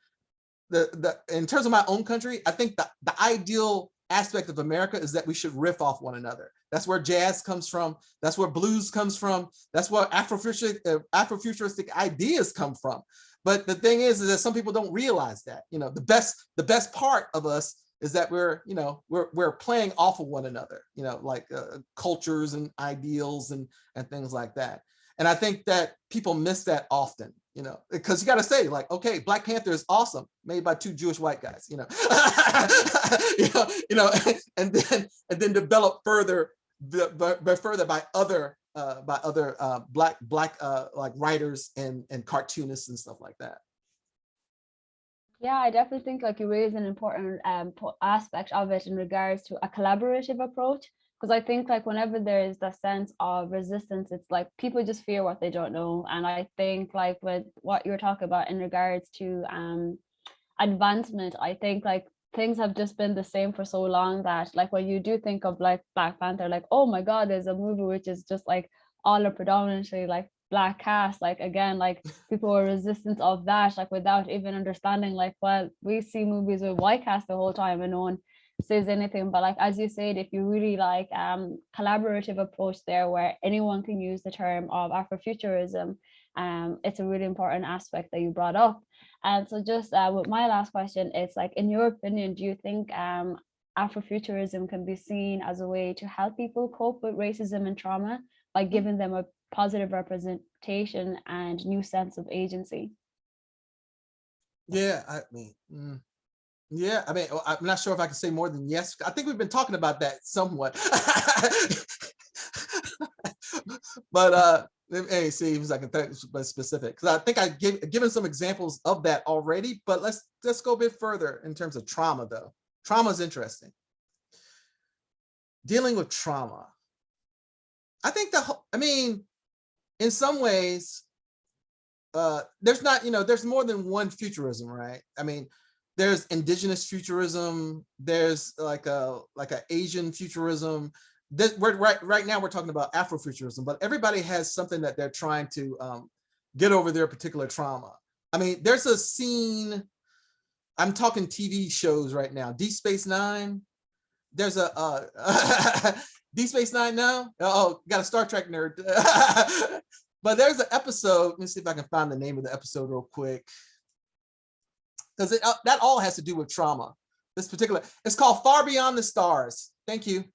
In terms of my own country, I think the ideal aspect of America is that we should riff off one another. That's where jazz comes from. That's where blues comes from. That's where Afrofuturistic ideas come from. But the thing is that some people don't realize that, you know, the best part of us is that we're playing off of one another, you know, like cultures and ideals and things like that. And I think that people miss that often, you know, because you got to say, like, okay, Black Panther is awesome, made by two Jewish white guys, you know, and then develop further by other black like writers and cartoonists and stuff like that. Yeah, I definitely think like you raise an important aspect of it in regards to a collaborative approach, because I think like whenever there is the sense of resistance, it's like people just fear what they don't know. And I think like with what you're talking about in regards to advancement, I think like things have just been the same for so long that like when you do think of like Black Panther, like, oh my God, there's a movie which is just like all a predominantly like Black cast, like again, like people were resistant of that, like without even understanding, like, well, we see movies with white cast the whole time and no one says anything. But like as you said, if you really like collaborative approach there where anyone can use the term of Afrofuturism, it's a really important aspect that you brought up. And so just with my last question, it's like, in your opinion, do you think Afrofuturism can be seen as a way to help people cope with racism and trauma by giving them a positive representation and new sense of agency? Yeah, I mean, I'm not sure if I can say more than yes. I think we've been talking about that somewhat. But let me see if I can think specific, because I think I've given some examples of that already, but let's go a bit further in terms of trauma, though. Trauma is interesting. Dealing with trauma. I think in some ways, there's more than one futurism, right? I mean, there's indigenous futurism, there's like a Asian futurism. Right now we're talking about Afrofuturism, but everybody has something that they're trying to get over their particular trauma. I mean, there's a scene, I'm talking TV shows right now. Deep Space Nine. There's a Deep Space Nine now. Oh, got a Star Trek nerd. But there's an episode. Let me see if I can find the name of the episode real quick, because that all has to do with trauma. This particular, it's called Far Beyond the Stars. Thank you.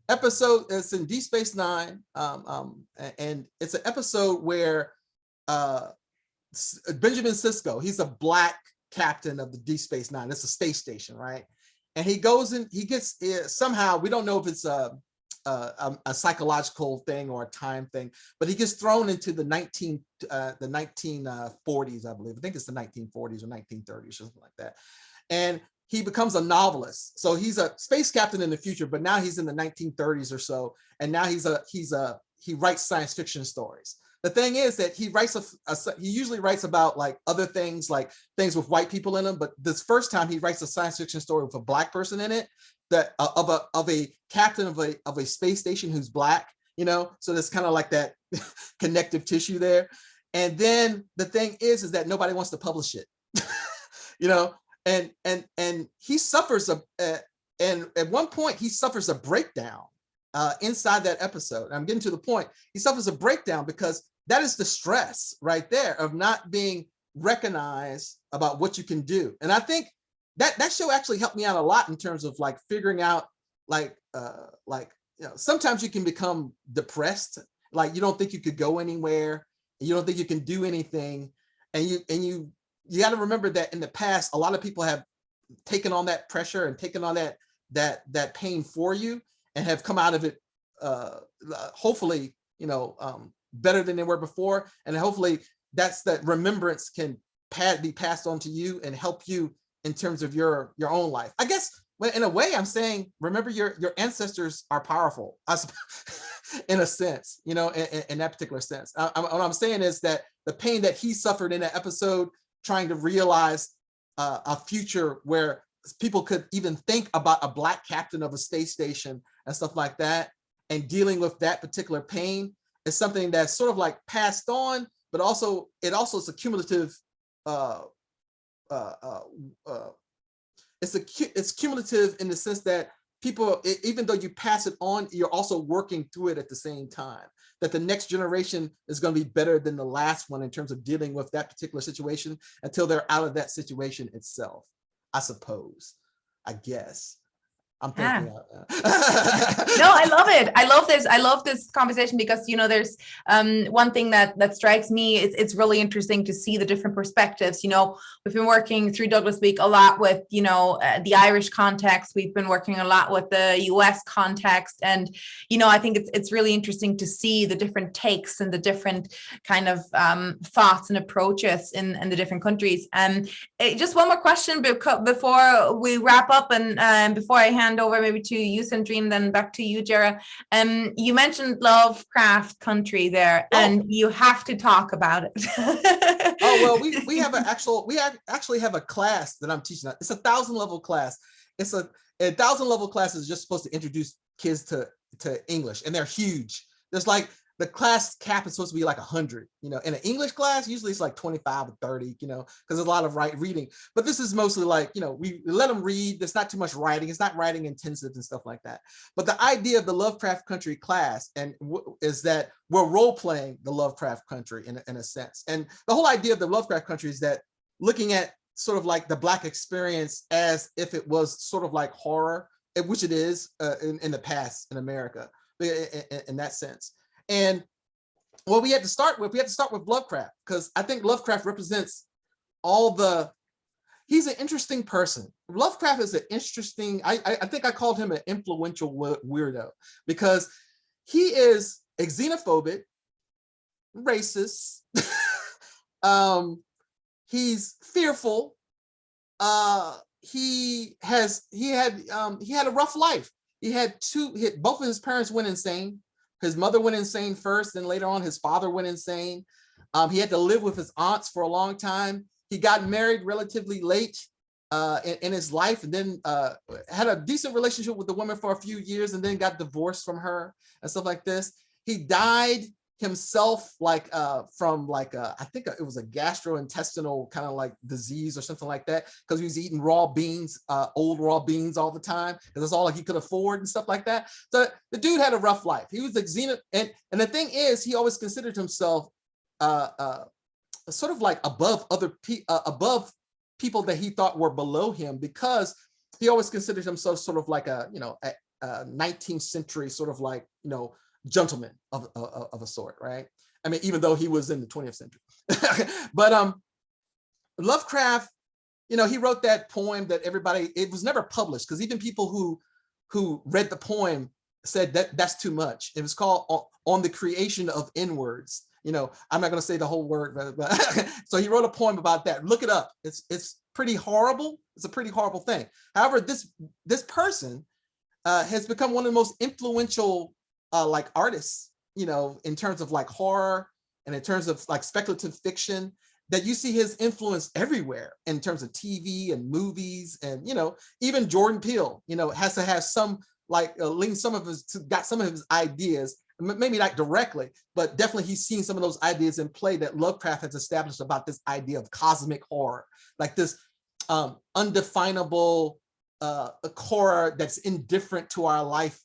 Episode, it's in Deep Space Nine, and it's an episode where Benjamin Sisko, he's a black captain of the Deep Space Nine. It's a space station, right? And he goes in, he gets somehow, we don't know if it's a psychological thing or a time thing, but he gets thrown into the 1940s, I believe. I think it's the 1940s or 1930s or something like that. And he becomes a novelist. So he's a space captain in the future, but now he's in the 1930s or so. And now he writes science fiction stories. The thing is that he usually writes about like other things, like things with white people in them. But this first time he writes a science fiction story with a black person in it, that of a captain of a space station who's black, you know. So there's kind of like that connective tissue there. And then the thing is that nobody wants to publish it, you know. And he suffers and at one point he suffers a breakdown inside that episode. I'm getting to the point. He suffers a breakdown because that is the stress right there of not being recognized about what you can do. And I think that show actually helped me out a lot in terms of like figuring out like you know, sometimes you can become depressed, like you don't think you could go anywhere, and you don't think you can do anything, and you got to remember that in the past a lot of people have taken on that pressure and taken on that pain for you and have come out of it hopefully, you know, better than they were before. And hopefully that remembrance can be passed on to you and help you in terms of your own life. I guess in a way I'm saying, remember your ancestors are powerful, in a sense, you know, in that particular sense. What I'm saying is that the pain that he suffered in that episode, trying to realize a future where people could even think about a black captain of a space station and stuff like that, and dealing with that particular pain is something that's sort of like passed on, but also is a cumulative. It's cumulative in the sense that people, even though you pass it on, you're also working through it at the same time. That the next generation is going to be better than the last one in terms of dealing with that particular situation until they're out of that situation itself. I suppose, I guess. I'm thinking out now. No, I love it. I love this conversation because, you know, there's one thing that strikes me. It's really interesting to see the different perspectives. You know, we've been working through Douglas Week a lot with, you know, the Irish context. We've been working a lot with the US context. And, you know, I think it's really interesting to see the different takes and the different kind of thoughts and approaches in the different countries. Just one more question before we wrap up and before I hand over maybe to you, Sandrine, then back to you, Gera. You mentioned Lovecraft Country there, and you have to talk about it. Oh, well, we actually have a class that I'm teaching. It's a 1,000 level class. It's a 1,000 level class is just supposed to introduce kids to English, and they're huge. There's like the class cap is supposed to be like 100, you know. In an English class, usually it's like 25 or 30, you know, because there's a lot of reading. But this is mostly like, you know, we let them read. There's not too much writing. It's not writing intensive and stuff like that. But the idea of the Lovecraft Country class is that we're role playing the Lovecraft Country in a sense. And the whole idea of the Lovecraft Country is that looking at sort of like the Black experience as if it was sort of like horror, which it is in the past in America, in that sense. And what we had to start with Lovecraft, because I think Lovecraft represents he's an interesting person. Lovecraft is an interesting, I think I called him an influential weirdo, because he is a xenophobic, racist, he's fearful, he had a rough life. Both of his parents went insane. His mother went insane first, and later on his father went insane. He had to live with his aunts for a long time. He got married relatively late in his life, and then had a decent relationship with the woman for a few years, and then got divorced from her and stuff like this. He died himself like from like I think it was a gastrointestinal kind of like disease or something like that, because he was eating raw beans, old raw beans all the time, because that's all like he could afford and stuff like that. So the dude had a rough life. He was like and the thing is, he always considered himself sort of like above above people that he thought were below him, because he always considered himself sort of like a 19th century sort of like gentleman of a sort, right? I mean, even though he was in the 20th century. But Lovecraft, he wrote that poem that everybody, it was never published, because even people who read the poem said that that's too much. It was called On the Creation of N-Words. I'm not going to say the whole word, but so he wrote a poem about that. Look it up. It's pretty horrible. It's a pretty horrible thing. However, this person has become one of the most influential like artists, in terms of like horror and in terms of like speculative fiction, that you see his influence everywhere in terms of TV and movies. And, even Jordan Peele, has to have some like got some of his ideas, maybe not directly, but definitely he's seen some of those ideas in play that Lovecraft has established about this idea of cosmic horror, like this undefinable horror that's indifferent to our life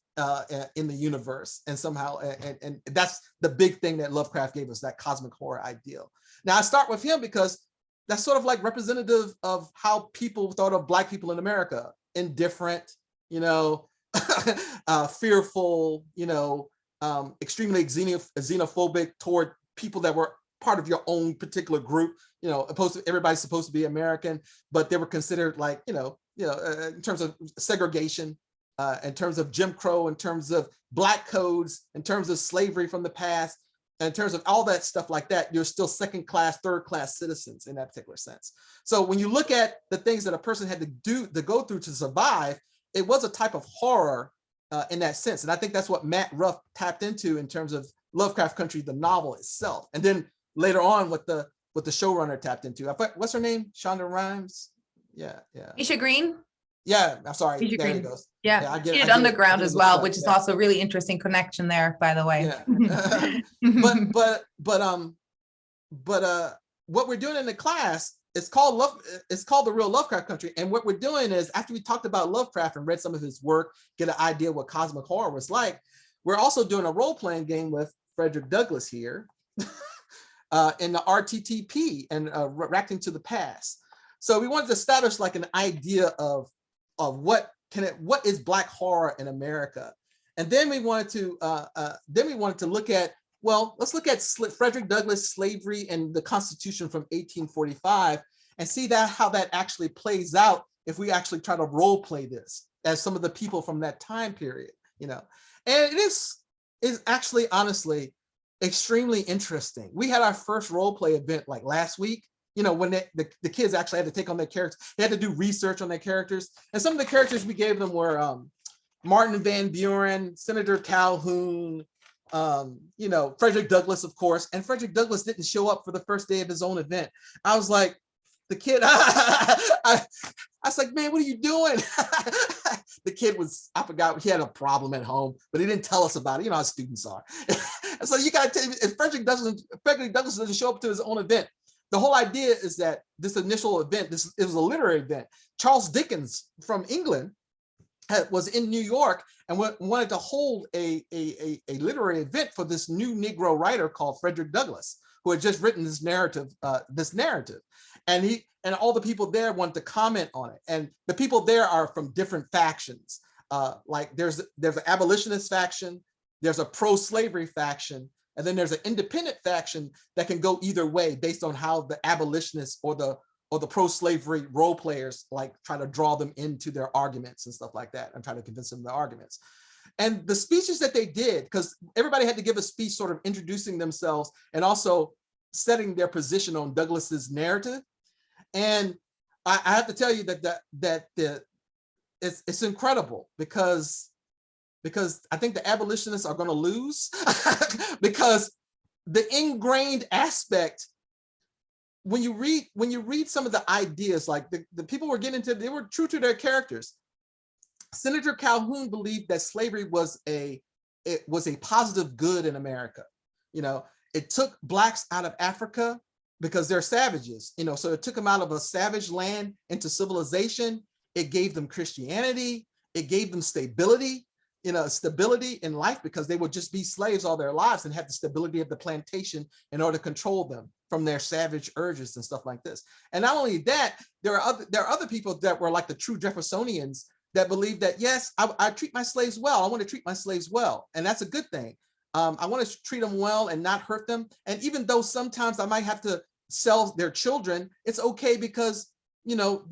in the universe, and somehow, and that's the big thing that Lovecraft gave us, that cosmic horror ideal. Now I start with him because that's sort of like representative of how people thought of Black people in America: indifferent, fearful, extremely xenophobic toward people that were part of your own particular group. Opposed to everybody's supposed to be American, but they were considered like, in terms of segregation, in terms of Jim Crow, in terms of Black codes, in terms of slavery from the past, in terms of all that stuff like that, you're still second class, third class citizens in that particular sense. So when you look at the things that a person had to go through to survive, it was a type of horror in that sense. And I think that's what Matt Ruff tapped into in terms of Lovecraft Country, the novel itself. And then later on, what the showrunner tapped into. What's her name? Shonda Rhimes? Yeah. Misha Green? Yeah, I'm sorry. Misha There Green. it goes. Yeah, she did Underground as well, which is also a really interesting connection there, by the way. Yeah. but what we're doing in the class, it's called The Real Lovecraft Country. And what we're doing is, after we talked about Lovecraft and read some of his work, get an idea what cosmic horror was like, we're also doing a role-playing game with Frederick Douglass here in the RTTP and reacting to the past. So we wanted to establish like an idea of what is Black horror in America. And then we wanted to look at, well, let's look at Frederick Douglass, slavery, and the Constitution from 1845, and see how that actually plays out if we actually try to role play this as some of the people from that time period, And it is actually, honestly, extremely interesting. We had our first role play event like last week, when the kids actually had to take on their characters. They had to do research on their characters. And some of the characters we gave them were Martin Van Buren, Senator Calhoun, Frederick Douglass, of course. And Frederick Douglass didn't show up for the first day of his own event. I was like, the kid, I was like, man, what are you doing? The kid I forgot, he had a problem at home, but he didn't tell us about it. You know how students are. So you got to tell me, if Frederick Douglass doesn't show up to his own event, the whole idea is that this initial event, it was a literary event. Charles Dickens from England was in New York and wanted to hold a literary event for this new Negro writer called Frederick Douglass, who had just written this narrative. And all the people there wanted to comment on it. And the people there are from different factions. Like there's an abolitionist faction, there's a pro-slavery faction, and then there's an independent faction that can go either way based on how the abolitionists or the pro-slavery role players like try to draw them into their arguments and stuff like that and try to convince them of the arguments. And the speeches that they did, because everybody had to give a speech sort of introducing themselves and also setting their position on Douglass's narrative. And I have to tell you that it's incredible because I think the abolitionists are going to lose because the ingrained aspect, when you read some of the ideas, like the people were getting into, they were true to their characters. Senator Calhoun believed that slavery was a positive good in America. You know, it took Blacks out of Africa because they're savages, you know, so it took them out of a savage land into civilization. It gave them Christianity. It gave them stability, you know, stability in life, because they would just be slaves all their lives and have the stability of the plantation in order to control them from their savage urges and stuff like this. And not only that, there are other people that were like the true Jeffersonians that believe that, yes, I treat my slaves well. I want to treat my slaves well. And that's a good thing. I want to treat them well and not hurt them. And even though sometimes I might have to sell their children, it's okay, because, you know,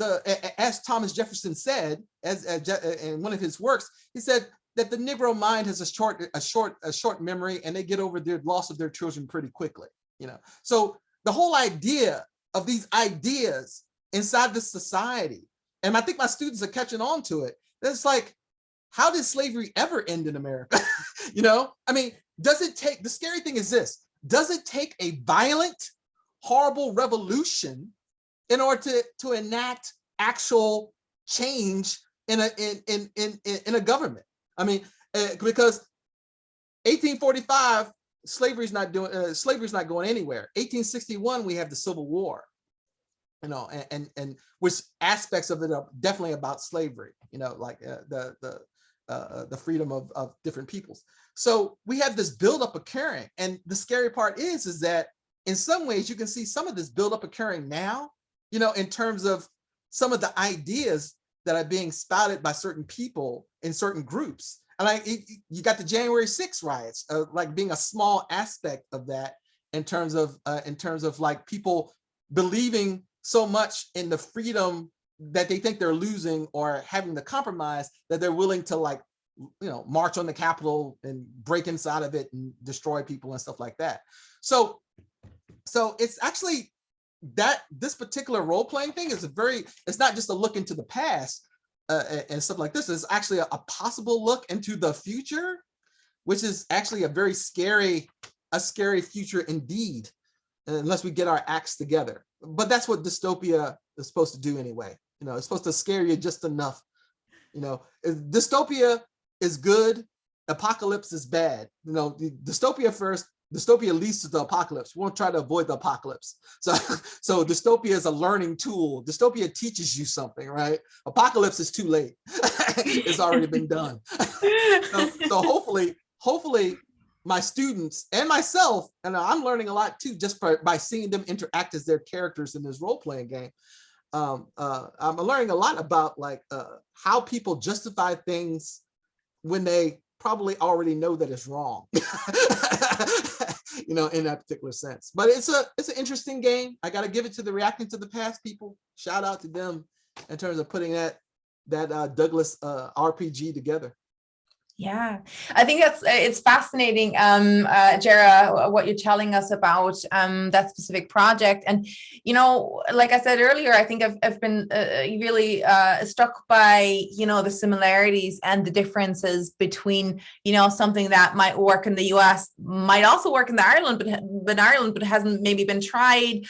as Thomas Jefferson said, in one of his works, he said that the Negro mind has a short memory, and they get over their loss of their children pretty quickly. You know, so the whole idea of these ideas inside this society, and I think my students are catching on to it. It's like, how did slavery ever end in America? You know, I mean, does it take, the scary thing is this, does it take a violent, horrible revolution in order to enact actual change in a government? I mean, because 1845, slavery's not going anywhere. 1861, we have the Civil War, you know, and which aspects of it are definitely about slavery, you know, like the freedom of different peoples. So we have this buildup occurring, and the scary part is that in some ways you can see some of this buildup occurring now, you know, in terms of some of the ideas that are being spouted by certain people in certain groups. And you got the January 6th riots, like being a small aspect of that, in terms of like people believing so much in the freedom that they think they're losing or having to compromise, that they're willing to, like, you know, march on the Capitol and break inside of it and destroy people and stuff like that. So it's actually that this particular role-playing thing is it's not just a look into the past and stuff like this. It's actually a possible look into the future, which is actually a very scary future indeed, unless we get our acts together. But that's what dystopia is supposed to do anyway. You know, it's supposed to scare you just enough. You know, dystopia is good, apocalypse is bad. You know, dystopia first, dystopia leads to the apocalypse. We won't try to avoid the apocalypse. So dystopia is a learning tool. Dystopia teaches you something, right? Apocalypse is too late. It's already been done. So hopefully my students and myself, and I'm learning a lot too, just by seeing them interact as their characters in this role-playing game. I'm learning a lot about, like, how people justify things when they probably already know that it's wrong. You know, in that particular sense. But it's an interesting game. I got to give it to the Reacting to the Past people. Shout out to them in terms of putting that Douglas RPG together. Yeah, I think it's fascinating, Gera, what you're telling us about that specific project. And, you know, like I said earlier, I think I've been really struck by, you know, the similarities and the differences between, you know, something that might work in the US might also work in Ireland, but hasn't maybe been tried.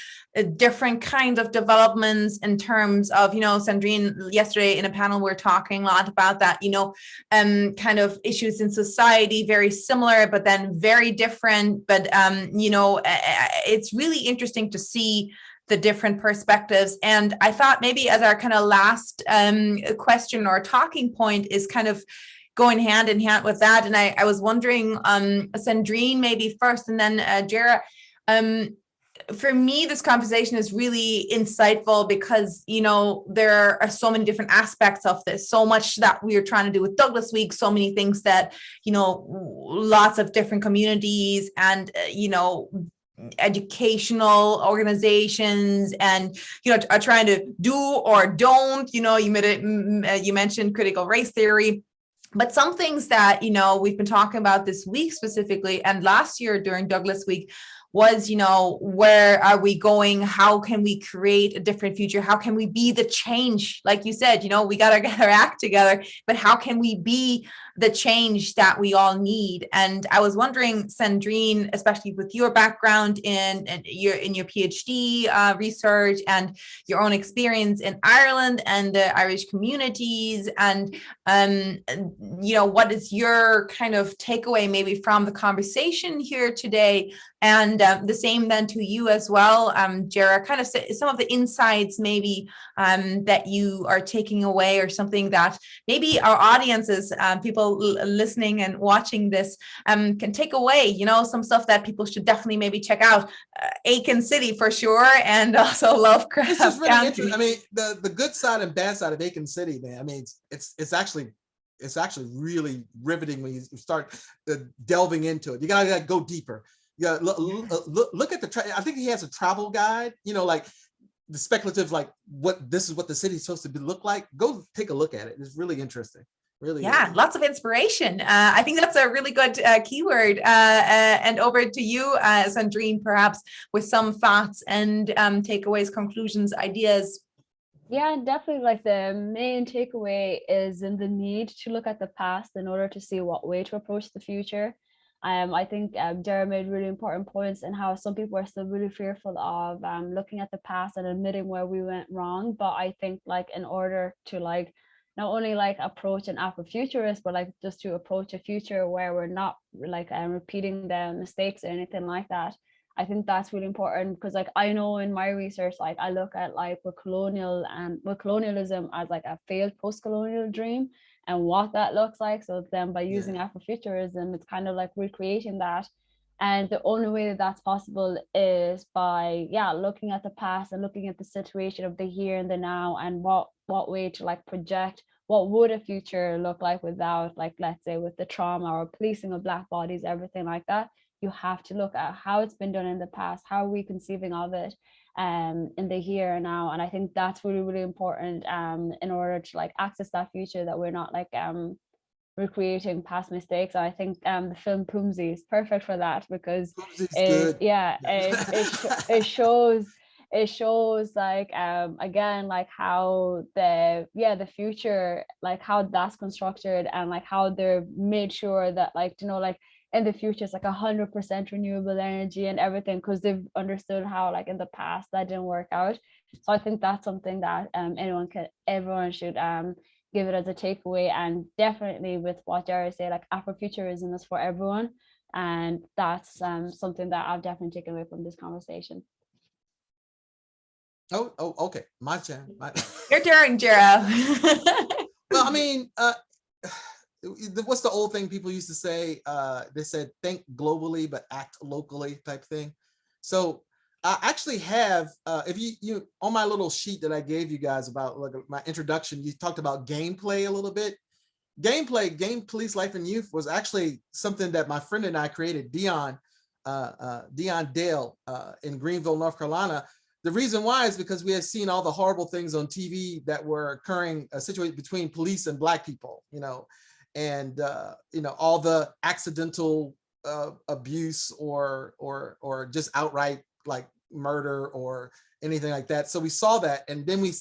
Different kind of developments in terms of, you know, Sandrine, yesterday in a panel, we were talking a lot about that, you know, kind of issues in society, very similar, but then very different. But, you know, it's really interesting to see the different perspectives. And I thought maybe as our kind of last question or talking point is kind of going hand in hand with that. And I was wondering, Sandrine, maybe first, and then Gera, for me, this conversation is really insightful because, you know, there are so many different aspects of this, so much that we are trying to do with Douglas Week, so many things that, you know, lots of different communities and, you know, educational organizations and, you know, are trying to do or don't. You know, you mentioned critical race theory. But some things that, you know, we've been talking about this week specifically, and last year during Douglas Week, was, you know, where are we going? How can we create a different future? How can we be the change? Like you said, you know, we got to get our act together, but how can we be the change that we all need. And I was wondering, Sandrine, especially with your background in your PhD research and your own experience in Ireland and the Irish communities, and what is your kind of takeaway maybe from the conversation here today? And the same then to you as well, Gera, kind of some of the insights maybe that you are taking away, or something that maybe our audiences, people listening and watching this, can take away, some stuff that people should definitely maybe check out. Aiken City for sure, and also Lovecraft This is really County. interesting. I mean, the good side and bad side of Aiken City, man. I mean, it's actually really riveting when you start delving into it. You gotta go deeper. Yeah, look at I think he has a travel guide, like the speculative, like this is what the city's supposed to look like. Go take a look at it. It's really interesting. Really. Yeah, lots of inspiration. I think that's a really good keyword. And over to you, Sandrine, perhaps with some thoughts and takeaways, conclusions, ideas. Yeah, definitely. Like the main takeaway is in the need to look at the past in order to see what way to approach the future. I think Gera made really important points in how some people are still really fearful of looking at the past and admitting where we went wrong. But I think like in order to like not only like approach an Afro-Futurist, but like just to approach a future where we're not like repeating the mistakes or anything like that. I think that's really important, because like I know in my research, like I look at like with colonialism as like a failed post-colonial dream and what that looks like. So then by using Afrofuturism, it's kind of like recreating that. And the only way that that's possible is by looking at the past and looking at the situation of the here and the now, and what way to like project what would a future look like without, like, let's say with the trauma or policing of Black bodies, everything like that. You have to look at how it's been done in the past, how are we conceiving of it in the here and now. And I think that's really, really important in order to like access that future, that we're not like recreating past mistakes. And I think the film Pumzi is perfect for that, because it shows like again like how the future, like how that's constructed, and like how they're made sure that like like in the future it's like 100% renewable energy and everything, because they've understood how like in the past that didn't work out. So I think that's something that everyone should give it as a takeaway. And definitely with what Gera said, like Afrofuturism is for everyone, and that's something that I've definitely taken away from this conversation. Oh, okay, my turn. Your turn, Gera. Well, I mean, what's the old thing people used to say? They said, think globally, but act locally type thing. So I actually have, if you on my little sheet that I gave you guys about like my introduction, you talked about gameplay a little bit. Game Police Life and Youth was actually something that my friend and I created, Dion Dale in Greenville, North Carolina. The reason why is because we had seen all the horrible things on TV that were occurring, situated between police and Black people, and all the accidental abuse or just outright like murder or anything like that. So we saw that, and then we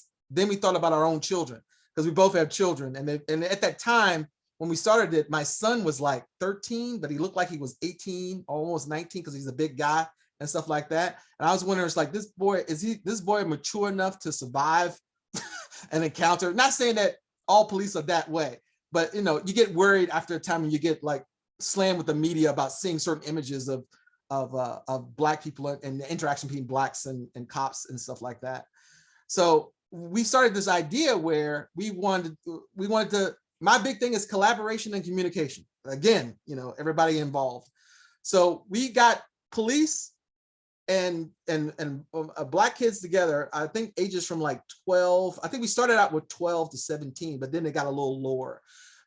thought about our own children, because we both have children, and at that time when we started it, my son was like 13, but he looked like he was 18, almost 19, because he's a big guy and stuff like that. And I was wondering, it's like, this boy mature enough to survive an encounter? Not saying that all police are that way, but you get worried after a time when you get like slammed with the media about seeing certain images of Black people and the interaction between Blacks and cops and stuff like that. So we started this idea where we wanted to, my big thing is collaboration and communication. Again, everybody involved. So we got police and Black kids together, I think ages from like 12. I think we started out with 12 to 17, but then they got a little lower.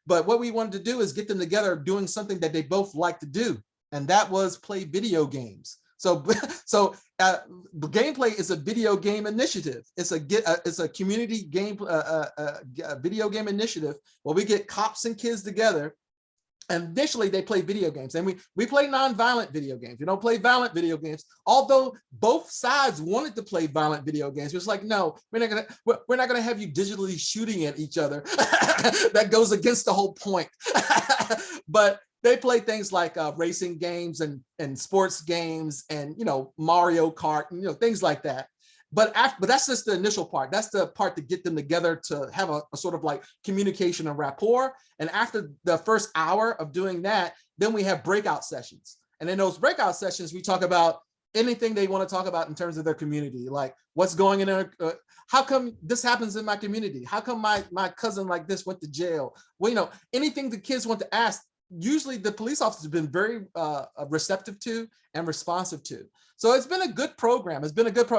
But what we wanted to do is get them together doing something that they both like to do, and that was play video games. So Gameplay is a video game initiative. It's a community game, video game initiative where we get cops and kids together, Initially, they play video games, and we play non-violent video games. We don't play violent video games. Although both sides wanted to play violent video games, it's like, no, we're not gonna have you digitally shooting at each other. That goes against the whole point. But they play things like racing games and sports games, and Mario Kart, and things like that. But that's just the initial part. That's the part to get them together to have a sort of like communication and rapport. And after the first hour of doing that, then we have breakout sessions. And in those breakout sessions, we talk about anything they want to talk about in terms of their community, like what's going in how come this happens in my community? How come my cousin like this went to jail? Well, anything the kids want to ask, usually the police officers have been very receptive to and responsive to. So it's been a good program. It's been a good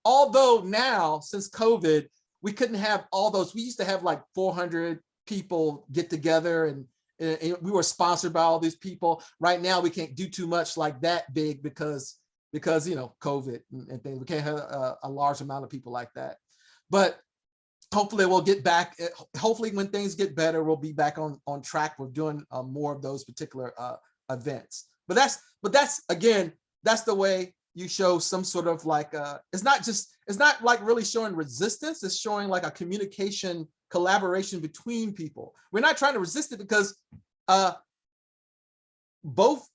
although now, since COVID, we couldn't have all those. We used to have like 400 people get together, and we were sponsored by all these people. Right now, we can't do too much like that big because COVID and things. We can't have a large amount of people like that. But hopefully we'll get back. Hopefully when things get better, we'll be back on track with doing more of those particular events. But that's again, that's the way you show some sort of like it's not like really showing resistance. It's showing like a communication collaboration between people. We're not trying to resist it because both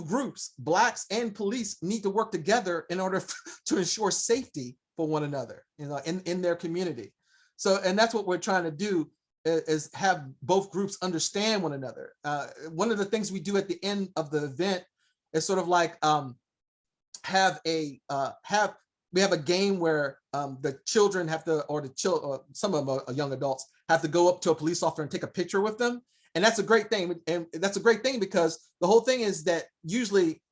groups, Blacks and police, need to work together in order to ensure safety for one another, in their community. So, and that's what we're trying to do, is have both groups understand one another. One of the things we do at the end of the event is sort of like we have a game where the children have to, or some of them are young adults, have to go up to a police officer and take a picture with them. And that's a great thing. And that's a great thing because the whole thing is that usually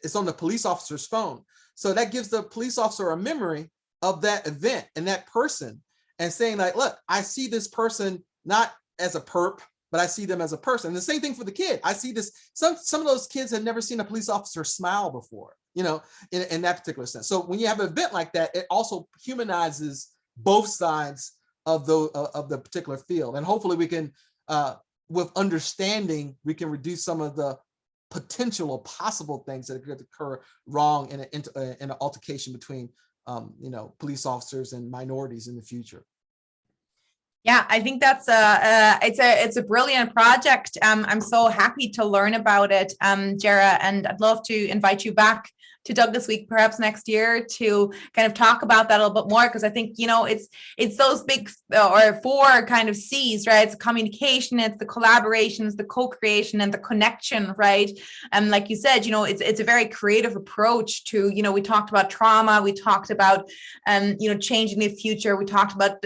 it's on the police officer's phone. So that gives the police officer a memory of that event and that person, and saying like, look, I see this person not as a perp, but I see them as a person. And the same thing for the kid. I see this, some of those kids had never seen a police officer smile before, in that particular sense. So when you have an event like that, it also humanizes both sides of the particular field. And hopefully we can, with understanding, we can reduce some of the potential or possible things that could occur wrong in an altercation between police officers and minorities in the future. Yeah, I think that's it's a brilliant project. I'm so happy to learn about it, Gera, and I'd love to invite you back to Douglas Week perhaps next year to kind of talk about that a little bit more, because I think it's those big or four kind of C's, right? It's communication, it's the collaborations, the co-creation, and the connection, right? And like you said, it's a very creative approach to, we talked about trauma, we talked about changing the future, we talked about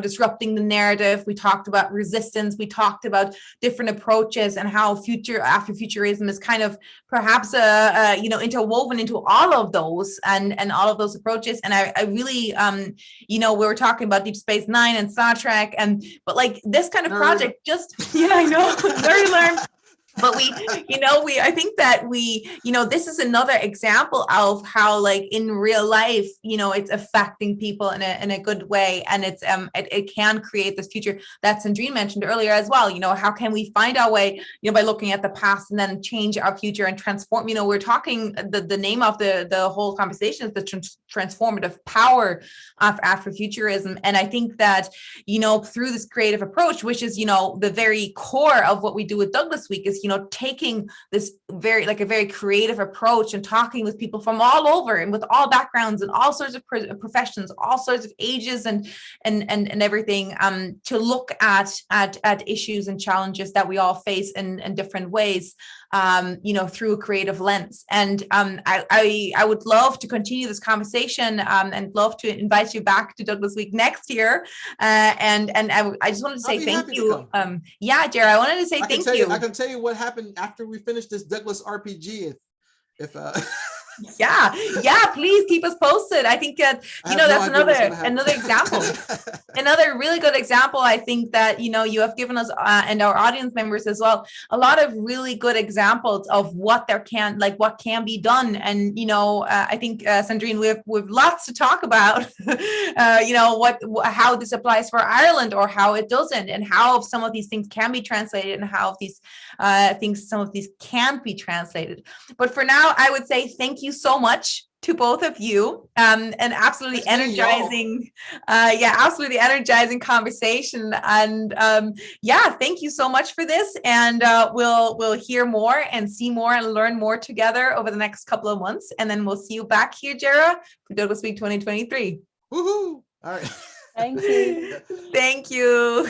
disrupting the narrative, we talked about resistance, we talked about different approaches, and how Afro-Futurism is kind of perhaps interwoven into all of those and all of those approaches. And I really we were talking about Deep Space Nine and Star Trek, but like this kind of project, just I know very learned. But I think that this is another example of how, like, in real life, it's affecting people in a good way, and it can create this future that Sandrine mentioned earlier as well. How can we find our way, by looking at the past and then change our future and transform? We're talking, the name of the whole conversation is the transformative power of Afro-Futurism, and I think that through this creative approach, which is the very core of what we do with Douglas Week, is taking this a very creative approach and talking with people from all over and with all backgrounds and all sorts of professions, all sorts of ages and everything, to look at issues and challenges that we all face in different ways, through a creative lens. And I would love to continue this conversation, and love to invite you back to Douglas Week next year. And I just wanted to say thank you. Yeah, Gera, I wanted to say thank you. I can tell you what happened after we finished this Douglas RPG. If Yeah, please keep us posted. I think that, that's another example. Another really good example, I think that, you have given us and our audience members as well, a lot of really good examples of what what can be done. And, I think, Sandrine, we've lots to talk about, how this applies for Ireland or how it doesn't, and how some of these things can be translated and how some of these can't be translated. But for now, I would say thank you so much to both of you. An absolutely energizing, absolutely energizing conversation. And thank you so much for this. And we'll hear more and see more and learn more together over the next couple of months. And then we'll see you back here, Gera, for Douglas Week 2023. Woohoo! All right. Thank you. Thank you.